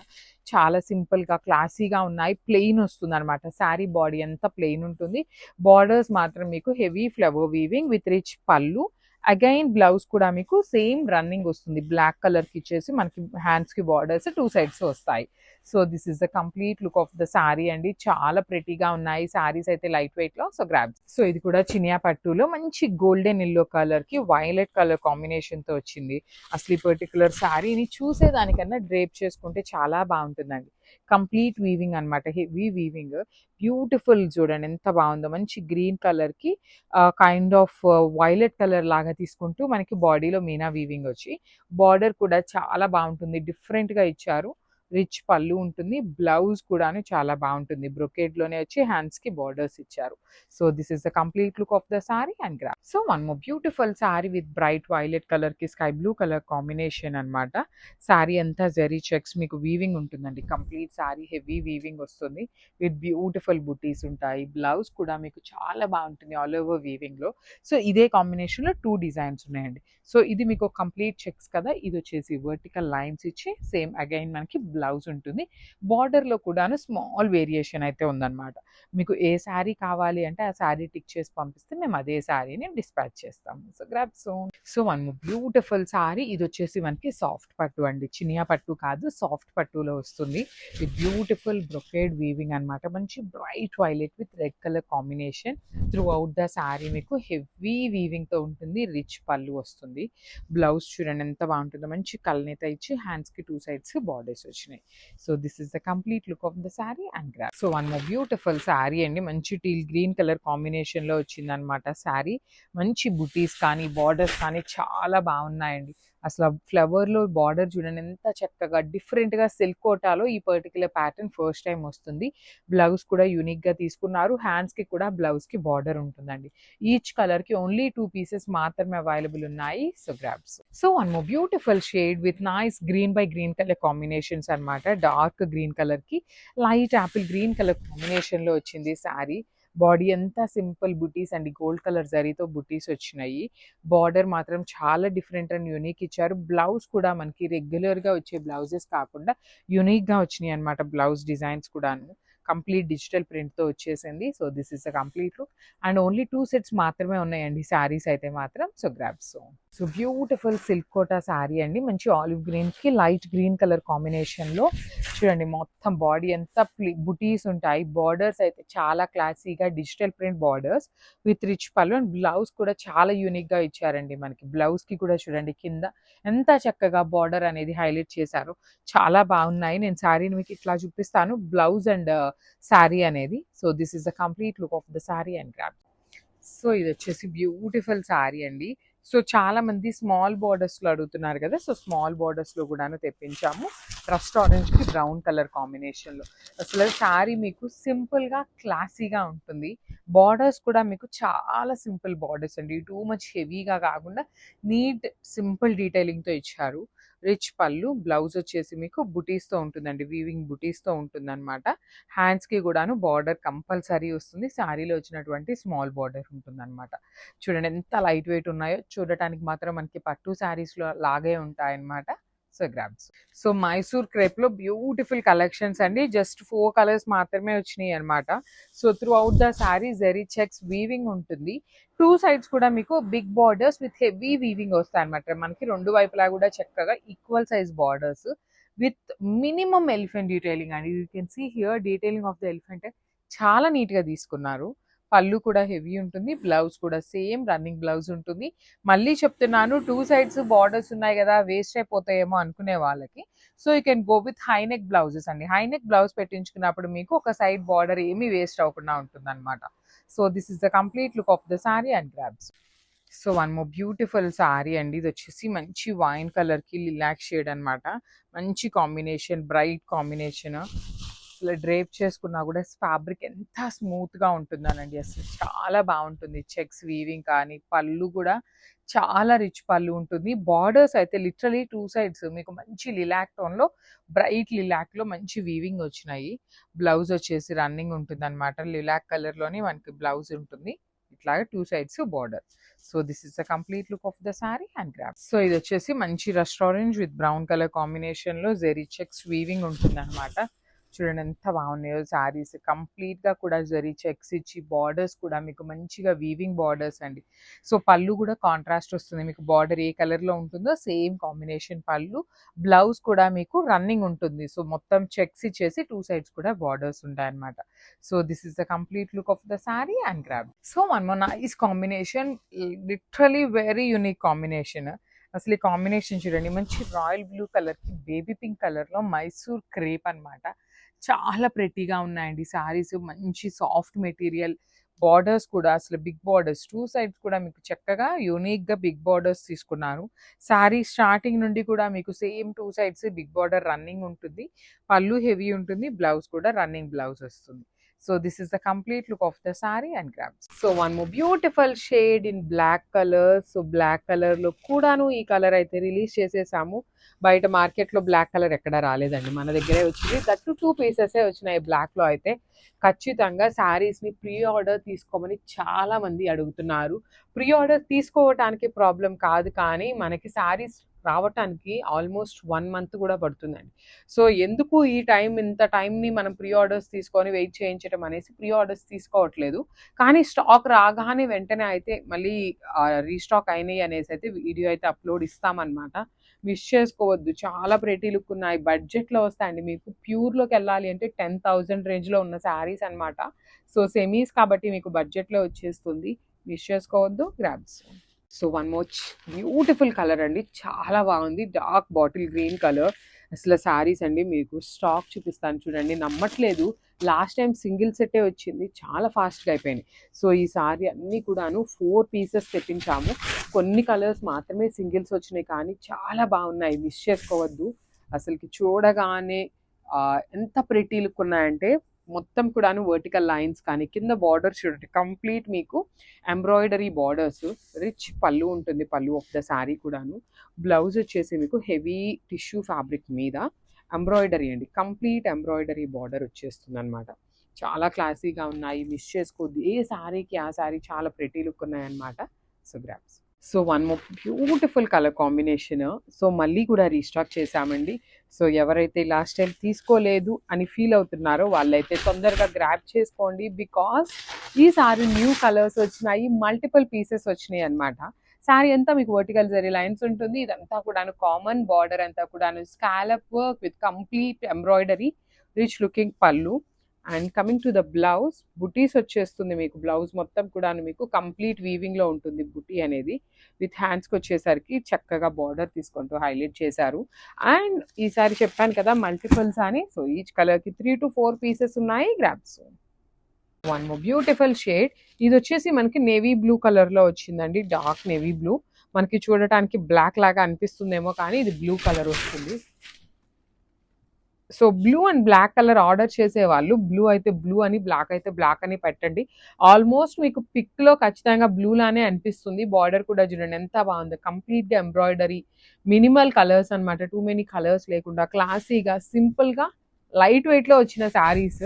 చాలా సింపుల్ గా క్లాసీగా ఉన్నాయి. ప్లెయిన్ వస్తుంది అనమాట. శారీ బాడీ అంతా ప్లెయిన్ ఉంటుంది. బార్డర్స్ మాత్రం మీకు heavy flower weaving with rich పళ్ళు. అగైన్ బ్లౌజ్ కూడా మీకు సేమ్ రన్నింగ్ వస్తుంది. బ్లాక్ కలర్ కి ఇచ్చేసి మనకి హ్యాండ్స్ కి బార్డర్స్ 2 సైడ్స్ వస్తాయి. So this is the complete look of the sari అండి. చాలా ప్రెటీగా ఉన్నాయి శారీస్ అయితే లైట్ వెయిట్ లో. So grab. సో ఇది కూడా చినియా పట్టులో మంచి గోల్డెన్ ఎల్లో కలర్ కి వైలెట్ కలర్ కాంబినేషన్ తో వచ్చింది. అసలు ఈ పర్టికులర్ శారీని చూసేదానికన్నా డ్రేప్ చేసుకుంటే చాలా బాగుంటుందండి. కంప్లీట్ వీవింగ్ అనమాట, హెవీ వీవింగ్. బ్యూటిఫుల్ చూడండి ఎంత బాగుందో. మంచి గ్రీన్ కలర్ కి కైండ్ ఆఫ్ వైలెట్ కలర్ లాగా తీసుకుంటూ మనకి బాడీలో మీనా వీవింగ్ వచ్చి బార్డర్ కూడా చాలా బాగుంటుంది, డిఫరెంట్ గా ఇచ్చారు. రిచ్ పళ్ళు ఉంటుంది. బ్లౌజ్ కూడాను చాలా బాగుంటుంది. బ్రొకేడ్ లోనే వచ్చి హ్యాండ్స్ కి బార్డర్స్ ఇచ్చారు. So this is the complete look of the sorry and grab. So one more beautiful sorry with bright violet colour కి స్కై బ్లూ కలర్ కాంబినేషన్ అన్నమాట. సారీ అంతా జెరీ చెక్స్ మీకు వీవింగ్ ఉంటుందండి. కంప్లీట్ సారీ హెవీ వీవింగ్ వస్తుంది విత్ బ్యూటిఫుల్ బుటీస్ ఉంటాయి. బ్లౌజ్ కూడా మీకు చాలా బాగుంటుంది ఆల్ ఓవర్ వీవింగ్ లో. సో ఇదే కాంబినేషన్ లో 2 డిజైన్స్ ఉన్నాయండి. సో ఇది మీకు కంప్లీట్ చెక్స్ కదా, ఇది వచ్చేసి వర్టికల్ లైన్స్ ఇచ్చి సేమ్ అగైన్ మనకి బ్లౌజ్ ఉంటుంది. బార్డర్ లో కూడాను స్మాల్ వేరియేషన్ అయితే ఉందన్నమాట. మీకు ఏ శారీ కావాలి అంటే ఆ శారీ టిక్ చేసి పంపిస్తే మేము అదే శారీని డిస్పాచ్ చేస్తాము. సో గ్రాబ్ సోన్. సో వన్ బ్యూటిఫుల్ శారీ, ఇది వచ్చేసి మనకి సాఫ్ట్ పట్టు అండి, చినియా పట్టు కాదు, సాఫ్ట్ పట్టులో వస్తుంది విత్ బ్యూటిఫుల్ బ్రొకేడ్ వీవింగ్ అన్నమాట. మంచి bright violet with red colour combination. Through out the sari మీకు హెవీ వీవింగ్ తో ఉంటుంది. రిచ్ పళ్ళు వస్తుంది. బ్లౌజ్ చూడండి ఎంత బాగుంటుందో, మంచి కల్నేత ఇచ్చి హ్యాండ్స్ కి 2 సైడ్స్ బార్డర్స్ వచ్చినాయి. So this is the complete look of the sari and grab. So one more beautiful sari అండి, మంచి టీల్ గ్రీన్ కలర్ కాంబినేషన్ లో వచ్చింది అనమాట శారీ. మంచి బుటీస్ కానీ బార్డర్స్ కానీ చాలా బాగున్నాయండి. అసలు ఫ్లవర్ లో బార్డర్ చూడండి ఎంత చక్కగా డిఫరెంట్ గా సిల్క్ కోటాలో ఈ పర్టికులర్ ప్యాటర్న్ ఫస్ట్ టైం వస్తుంది. బ్లౌజ్ కూడా యూనిక్ గా తీసుకున్నారు. హ్యాండ్స్ కి కూడా బ్లౌజ్ కి బార్డర్ ఉంటుందండి. ఈచ్ కలర్ కి ఓన్లీ 2 పీసెస్ మాత్రమే అవైలబుల్ ఉన్నాయి. So grabs. So one more beautiful shade with nice green by green colour combinations అన్నమాట. డార్క్ గ్రీన్ కలర్ కి light Apple green colour combination లో వచ్చింది శారీ. బాడీ అంతా సింపుల్ బుటీస్ అండి, గోల్డ్ కలర్ జరీతో బుటీస్ వచ్చినాయి. బార్డర్ మాత్రం చాలా డిఫరెంట్ అండ్ యూనిక్ ఇచ్చారు. బ్లౌజ్ కూడా మనకి రెగ్యులర్ గా వచ్చే బ్లౌజెస్ కాకుండా యూనిక్ గా వచ్చినాయి అనమాట. బ్లౌజ్ డిజైన్స్ కూడాను కంప్లీట్ డిజిటల్ ప్రింట్ తో వచ్చేసింది. So this is a complete look and only 2 sets మాత్రమే ఉన్నాయండి శారీస్ అయితే మాత్రం. So grab. So beautiful silk Kota sari అండి, మంచి ఆలివ్ గ్రీన్ కి లైట్ గ్రీన్ కలర్ కాంబినేషన్ లో చూడండి. మొత్తం బాడీ అంతా బుటీస్ ఉంటాయి. బార్డర్స్ అయితే చాలా క్లాసీగా digital print borders with rich పళ్ళు అండ్ బ్లౌజ్ కూడా చాలా యూనిక్ గా ఇచ్చారండి. మనకి బ్లౌజ్ కి కూడా చూడండి కింద ఎంత చక్కగా బార్డర్ అనేది హైలైట్ చేశారు. చాలా బాగున్నాయి. నేను శారీని మీకు ఇట్లా చూపిస్తాను, బ్లౌజ్ అండ్ శారీ అనేది. So this is the complete look of the sari and grab. So ఇది వచ్చేసి బ్యూటిఫుల్ శారీ అండి. సో చాలా మంది స్మాల్ బార్డర్స్ లో అడుగుతున్నారు కదా, సో స్మాల్ బార్డర్స్ లో కూడాను తెప్పించాము. రస్ట్ ఆరెంజ్ కి బ్రౌన్ కలర్ కాంబినేషన్ లో. అసలు శారీ మీకు సింపుల్ గా క్లాసీగా ఉంటుంది. బార్డర్స్ కూడా మీకు చాలా సింపుల్ బార్డర్స్ అండి, టూ మచ్ హెవీగా కాకుండా నీట్ సింపుల్ డీటెయిలింగ్ తో ఇచ్చారు. రిచ్ పళ్ళు, బ్లౌజ్ వచ్చేసి మీకు బుటీస్ తో ఉంటుందండి, వీవింగ్ బుటీస్ తో ఉంటుంది అనమాట. హ్యాండ్స్ కి కూడాను బార్డర్ కంపల్సరీ వస్తుంది. శారీలో వచ్చినటువంటి స్మాల్ బార్డర్ ఉంటుంది అనమాట. చూడండి ఎంత లైట్ వెయిట్ ఉన్నాయో, చూడటానికి మాత్రం మనకి పట్టు శారీస్ లో లాగే ఉంటాయి అనమాట. So grabs. So Mysore crepe లో బ్యూటిఫుల్ కలెక్షన్స్ అండి, జస్ట్ 4 కలర్స్ మాత్రమే వచ్చినాయి అనమాట. So throughout the sari zari checks weaving ఉంటుంది. 2 సైడ్స్ కూడా మీకు big borders with heavy weaving వస్తాయి అనమాట. మనకి 2 వైపులా కూడా చక్కగా equal size borders with minimum elephant detailing అండి. You can see here detailing of the elephant చాలా నీట్ గా తీసుకున్నారు. పళ్ళు కూడా హెవీ ఉంటుంది. బ్లౌజ్ కూడా సేమ్ రన్నింగ్ బ్లౌజ్ ఉంటుంది. మళ్ళీ చెప్తున్నాను, 2 సైడ్స్ బార్డర్స్ ఉన్నాయి కదా వేస్ట్ అయిపోతాయేమో అనుకునే వాళ్ళకి so you can go with high neck blouses అండి. హై నెక్ బ్లౌజ్ పెట్టించుకున్నప్పుడు మీకు ఒక సైడ్ బార్డర్ ఏమీ వేస్ట్ అవ్వకుండా ఉంటుంది అనమాట. So this is the complete look of the sorry and grabs. So one more beautiful sari అండి, ఇది వచ్చేసి మంచి వైన్ కలర్ కి లిలాక్ షేడ్ అనమాట. మంచి కాంబినేషన్, బ్రైట్ కాంబినేషన్. అసలు డ్రేప్ చేసుకున్నా కూడా ఫ్యాబ్రిక్ ఎంత స్మూత్ గా ఉంటుందనండి, అసలు చాలా బాగుంటుంది. చెక్స్ వీవింగ్ కానీ, పళ్ళు కూడా చాలా రిచ్ పళ్ళు ఉంటుంది. బార్డర్స్ అయితే లిటరలీ 2 సైడ్స్ మీకు మంచి లిలాక్ టోన్ లో, బ్రైట్ లిలాక్ లో మంచి వీవింగ్ వచ్చినాయి. బ్లౌజ్ వచ్చేసి రన్నింగ్ ఉంటుంది అనమాట. లిలాక్ కలర్ లోని మనకి బ్లౌజ్ ఉంటుంది. ఇట్లాగా 2 sides border. So this is the complete look of the sorry and grab. So ఇది వచ్చేసి మంచి rust orange with brown colour combination లో జెరీ చెక్స్ వీవింగ్ ఉంటుంది అనమాట. చూడండి ఎంత బాగున్నాయో శారీస్. కంప్లీట్ గా కూడా జరీ చెక్స్ ఇచ్చి బార్డర్స్ కూడా మీకు మంచిగా వీవింగ్ బార్డర్స్ అండి. సో పళ్ళు కూడా కాంట్రాస్ట్ వస్తుంది. మీకు బార్డర్ ఏ కలర్ లో ఉంటుందో సేమ్ కాంబినేషన్ పళ్ళు. బ్లౌజ్ కూడా మీకు రన్నింగ్ ఉంటుంది. సో మొత్తం చెక్స్ ఇచ్చేసి 2 సైడ్స్ కూడా బార్డర్స్ ఉంటాయి అనమాట. So this is the complete look of the sorry and grab. So one more nice combination, literally very unique combination. అసలు ఈ కాంబినేషన్ చూడండి, మంచి రాయల్ బ్లూ కలర్ కి బేబీ పింక్ కలర్ లో మైసూర్ క్రేప్ అనమాట. చాలా ప్రెట్టీగా ఉన్నాయండి శారీస్. మంచి సాఫ్ట్ మెటీరియల్, బార్డర్స్ కూడా అసలు బిగ్ బార్డర్స్ 2 సైడ్స్ కూడా మీకు చక్కగా యూనిక్‌గా బిగ్ బార్డర్స్ తీసుకున్నారు. శారీ స్టార్టింగ్ నుండి కూడా మీకు same 2 sides big border running ఉంటుంది. పళ్ళు హెవీ ఉంటుంది. బ్లౌజ్ కూడా రన్నింగ్ బ్లౌజ్ వస్తుంది. So this is the complete look of the saree and grabs. So one more beautiful shade in black color. So black color లో కూడాను ఈ కలర్ అయితే రిలీజ్ చేసేసాము. బయట మార్కెట్లో బ్లాక్ కలర్ ఎక్కడ రాలేదండి, మన దగ్గరే వచ్చింది. దట్టు 2 పీసెసే వచ్చినాయి బ్లాక్లో. అయితే ఖచ్చితంగా శారీస్ని ప్రీ ఆర్డర్ తీసుకోమని చాలా మంది అడుగుతున్నారు. ప్రీ ఆర్డర్ తీసుకోవటానికి ప్రాబ్లం కాదు, కానీ మనకి శారీస్ రావటానికి ఆల్మోస్ట్ 1 మంత్ కూడా పడుతుందండి. సో ఎందుకు ఈ ఇంత టైంని మనం ప్రీ ఆర్డర్స్ తీసుకొని వెయిట్ చేయించడం అనేసి ప్రీ ఆర్డర్స్ తీసుకోవట్లేదు. కానీ స్టాక్ రాగానే వెంటనే అయితే మళ్ళీ రీస్టాక్ అయినాయి అనేసి అయితే వీడియో అయితే అప్లోడ్ ఇస్తామన్నమాట. మిస్ చేసుకోవద్దు. చాలా ప్రెటీ లుక్ ఉన్నాయి. బడ్జెట్లో వస్తాయండి. మీకు ప్యూర్లోకి వెళ్ళాలి అంటే 10,000 రేంజ్లో ఉన్న శారీస్ అనమాట. సో సెమీస్ కాబట్టి మీకు బడ్జెట్లో వచ్చేస్తుంది. మిస్ చేసుకోవద్దు. Grabs. So one more beautiful colour అండి, చాలా బాగుంది. Dark bottle green colour. అసలు శారీస్ అండి మీకు స్టాక్ చూపిస్తాను చూడండి, నమ్మట్లేదు. లాస్ట్ టైం సింగిల్ సెట్టే వచ్చింది, చాలా ఫాస్ట్గా అయిపోయినాయి. సో ఈ సారీ అన్నీ కూడాను 4 పీసెస్ తెప్పించాము. కొన్ని కలర్స్ మాత్రమే సింగిల్స్ వచ్చినాయి, కానీ చాలా బాగున్నాయి. మిస్ చేసుకోవద్దు. అసలుకి చూడగానే ఎంత ప్రెటీ లుక్ ఉన్నాయంటే మొత్తం కూడాను వర్టికల్ లైన్స్ కానీ కింద బార్డర్స్ చూడండి, కంప్లీట్ మీకు ఎంబ్రాయిడరీ బార్డర్స్. రిచ్ పళ్ళు ఉంటుంది, పళ్ళు ఆఫ్ ద శారీ కూడాను. బ్లౌజ్ వచ్చేసి మీకు హెవీ టిష్యూ ఫ్యాబ్రిక్ మీద ఎంబ్రాయిడరీ అండి, కంప్లీట్ ఎంబ్రాయిడరీ బార్డర్ వచ్చేస్తుంది అనమాట. చాలా క్లాసీగా ఉన్నాయి. మిస్ చేసుకోవద్దు. ఏ శారీకి ఆ శారీ చాలా ప్రెటీ లుక్ ఉన్నాయన్నమాట. So grabs. So one more beautiful colour combination. So మళ్ళీ కూడా రీస్టాక్ చేశామండి. సో ఎవరైతే లాస్ట్ టైం తీసుకోలేదు అని ఫీల్ అవుతున్నారో వాళ్ళైతే తొందరగా గ్రాబ్ చేసుకోండి. బికాస్ ఈసారి న్యూ కలర్స్ వచ్చినాయి, మల్టిపుల్ పీసెస్ వచ్చినాయి అనమాట. శారీ అంతా మీకు వర్టికల్ జరీ లైన్స్ ఉంటుంది. ఇదంతా కూడాను కామన్ బార్డర్ అంతా కూడాను scallop work with complete embroidery, rich looking పళ్ళు. And coming to the blouse, బుటీస్ వచ్చేస్తుంది మీకు. బ్లౌజ్ మొత్తం కూడా మీకు కంప్లీట్ వీవింగ్లో ఉంటుంది బుటీ అనేది. విత్ హ్యాండ్స్కి వచ్చేసరికి చక్కగా బార్డర్ తీసుకుంటూ హైలైట్ చేశారు. అండ్ ఈసారి చెప్పాను కదా మల్టిపుల్స్ అని. సో ఈచ్ కలర్కి 3 to 4 పీసెస్ ఉన్నాయి. Grabs. One more beautiful shade. ఇది వచ్చేసి మనకి నేవీ బ్లూ కలర్లో వచ్చిందండి, డార్క్ నేవీ బ్లూ. మనకి చూడటానికి బ్లాక్ లాగా అనిపిస్తుందేమో, కానీ ఇది బ్లూ కలర్ వస్తుంది. So blue and black colour order చేసేవాళ్ళు బ్లూ అయితే బ్లూ అని, బ్లాక్ అయితే బ్లాక్ అని పెట్టండి. ఆల్మోస్ట్ మీకు పిక్లో ఖచ్చితంగా బ్లూ లానే అనిపిస్తుంది. బార్డర్ కూడా చూడండి ఎంత బాగుంది, కంప్లీట్గా ఎంబ్రాయిడరీ, మినిమల్ కలర్స్ అనమాట. టూ మెనీ కలర్స్ లేకుండా క్లాసీగా సింపుల్గా లైట్ వెయిట్లో వచ్చిన శారీస్.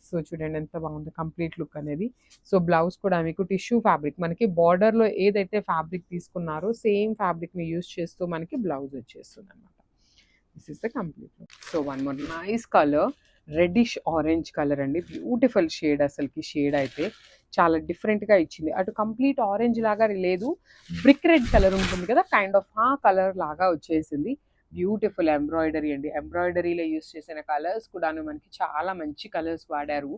సో చూడండి ఎంత బాగుంది కంప్లీట్ లుక్ అనేది. సో బ్లౌజ్ కూడా మీకు టిష్యూ ఫ్యాబ్రిక్, మనకి బార్డర్లో ఏదైతే ఫ్యాబ్రిక్ తీసుకున్నారో సేమ్ ఫ్యాబ్రిక్ని యూజ్ చేస్తూ మనకి బ్లౌజ్ వచ్చేస్తుంది అనమాట. This is the complete look. So one more nice color, reddish orange color అండి, బ్యూటిఫుల్ షేడ్. అసలుకి షేడ్ అయితే చాలా డిఫరెంట్గా ఇచ్చింది. అటు కంప్లీట్ ఆరెంజ్ లాగా లేదు, బ్రిక్ రెడ్ కలర్ ఉంటుంది కదా, కైండ్ ఆఫ్ ఆ కలర్ లాగా వచ్చేసింది. బ్యూటిఫుల్ ఎంబ్రాయిడరీ అండి. ఎంబ్రాయిడరీలో యూస్ చేసిన కలర్స్ కూడాను మనకి చాలా మంచి కలర్స్ వాడారు.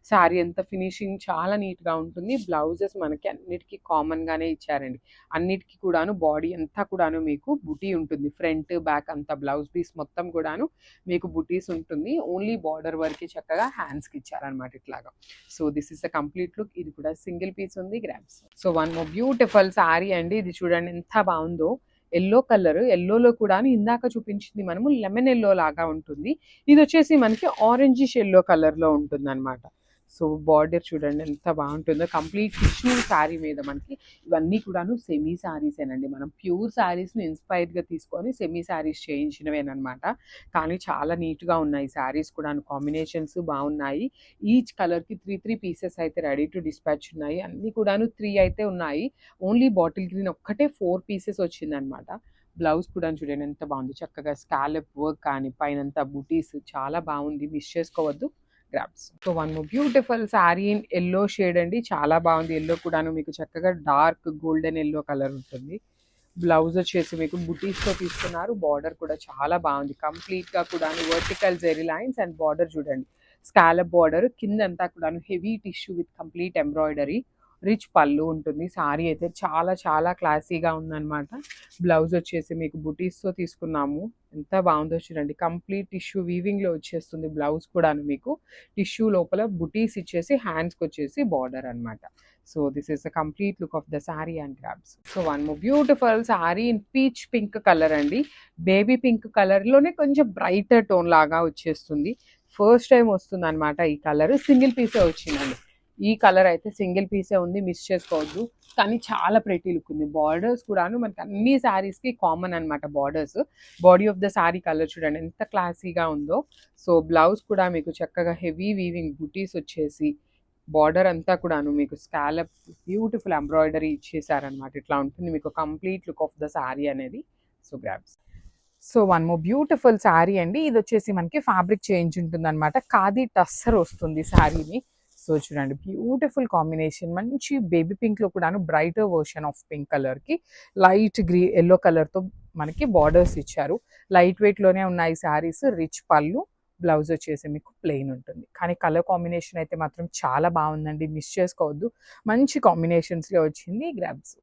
శారీ అంతా ఫినిషింగ్ చాలా నీట్గా ఉంటుంది. బ్లౌజెస్ మనకి అన్నిటికీ కామన్గానే ఇచ్చారండి. అన్నిటికీ కూడాను బాడీ అంతా కూడాను మీకు బుటీ ఉంటుంది. ఫ్రంట్ బ్యాక్ అంతా బ్లౌజ్ పీస్ మొత్తం కూడాను మీకు బుటీస్ ఉంటుంది. ఓన్లీ బార్డర్ వరకు చక్కగా హ్యాండ్స్కి ఇచ్చారనమాట ఇట్లాగా. So this is the complete look. ఇది కూడా సింగిల్ పీస్ ఉంది. Grabs. So one more beautiful sari అండి. ఇది చూడండి ఎంత బాగుందో. ఎల్లో కలర్, ఎల్లోలో కూడా ఇందాక చూపించింది మనము లెమన్ ఎల్లో లాగా ఉంటుంది. ఇది వచ్చేసి మనకి ఆరెంజిష్ ఎల్లో కలర్లో ఉంటుంది అనమాట. సో బార్డర్ చూడండి ఎంత బాగుంటుందో. కంప్లీట్ టిష్యూ శారీ మీద మనకి ఇవన్నీ కూడాను సెమీ శారీసేనండి. మనం ప్యూర్ శారీస్ని ఇన్స్పైర్డ్గా తీసుకొని సెమీ శారీస్ చేయించినవేనమాట. కానీ చాలా నీట్గా ఉన్నాయి శారీస్ కూడాను. కాంబినేషన్స్ బాగున్నాయి. ఈచ్ కలర్కి 3 పీసెస్ అయితే రెడీ టు డిస్పాచ్ ఉన్నాయి. అన్నీ కూడాను 3 అయితే ఉన్నాయి. ఓన్లీ బాటిల్ గ్రీన్ ఒక్కటే 4 పీసెస్ వచ్చిందనమాట. బ్లౌజ్ కూడా చూడండి ఎంత బాగుంది, చక్కగా స్కాలప్ వర్క్ కానీ పైనంతా బుటీస్ చాలా బాగుంది. మిస్ చేసుకోవద్దు. Grabs. So one more beautiful sari in yellow shade అండి, చాలా బాగుంది. ఎల్లో కూడాను మీకు చక్కగా డార్క్ గోల్డెన్ ఎల్లో కలర్ ఉంటుంది. బ్లౌజ్ వచ్చేసి మీకు బుటీస్తో తీసుకున్నారు. బార్డర్ కూడా చాలా బాగుంది. కంప్లీట్గా కూడాను vertical zari lines and border చూడండి స్కాలప్ బార్డర్. కిందంతా కూడాను heavy tissue with complete embroidery, rich పళ్ళు ఉంటుంది. శారీ అయితే చాలా చాలా క్లాసీగా ఉందన్నమాట. బ్లౌజ్ వచ్చేసి మీకు బుటీస్తో తీసుకున్నాము. ఎంత బాగుందో చూడండి. కంప్లీట్ టిష్యూ వీవింగ్‌లో వచ్చేస్తుంది బ్లౌజ్ కూడాను మీకు. టిష్యూ లోపల బుటీస్ ఇచ్చేసి హ్యాండ్స్‌కొచ్చేసి బార్డర్ అన్నమాట. So, this is the complete look of the sorry and grabs. So, one more beautiful sari in peach pink colour అండి. బేబీ పింక్ కలర్‌లోనే కొంచెం బ్రైటర్ టోన్ లాగా వచ్చేస్తుంది. ఫస్ట్ టైమ్ వస్తుందన్నమాట ఈ కలర్. సింగిల్ పీసే వచ్చిందండి. ఈ కలర్ అయితే సింగిల్ పీసే ఉంది, మిస్ చేసుకోవద్దు. కానీ చాలా ప్రెటీ లుక్ ఉంది. బార్డర్స్ కూడాను మనకి అన్ని శారీస్‌కి కామన్ అన్నమాట borders. Body of the sorry colour చూడండి ఎంత క్లాసీగా ఉందో. సో, బ్లౌజ్ కూడా మీకు చక్కగా హెవీ వీవింగ్ బుటీస్ వచ్చేసి బార్డర్ అంతా కూడాను మీకు స్కాలప్ బ్యూటిఫుల్ ఎంబ్రాయిడరీ ఇచ్చేసారనమాట. ఇట్లా ఉంటుంది మీకు complete look of the sari అనేది. So, grabs. So, one more beautiful sari అండి. ఇది వచ్చేసి మనకి ఫ్యాబ్రిక్ చేంజ్ ఉంటుందన్నమాట. ఖాదీ టస్సర్ వస్తుంది సారీని. సో, చూడండి బ్యూటిఫుల్ కాంబినేషన్. మంచి బేబీ పింక్‌లో కూడాను బ్రైటర్ వర్షన్ ఆఫ్ పింక్ కలర్‌కి లైట్ యెల్లో కలర్‌తో మనకి బార్డర్స్ ఇచ్చారు. లైట్ వెయిట్‌లోనే ఉన్నాయి సారీస్. రిచ్ పళ్ళు, బ్లౌజ్ వచ్చేసి మీకు ప్లెయిన్ ఉంటుంది. కానీ కలర్ కాంబినేషన్ అయితే మాత్రం చాలా బాగుందండి. మిస్ చేసుకోవద్దు. మంచి కాంబినేషన్స్‌లో వచ్చింది. గ్రాబ్స్.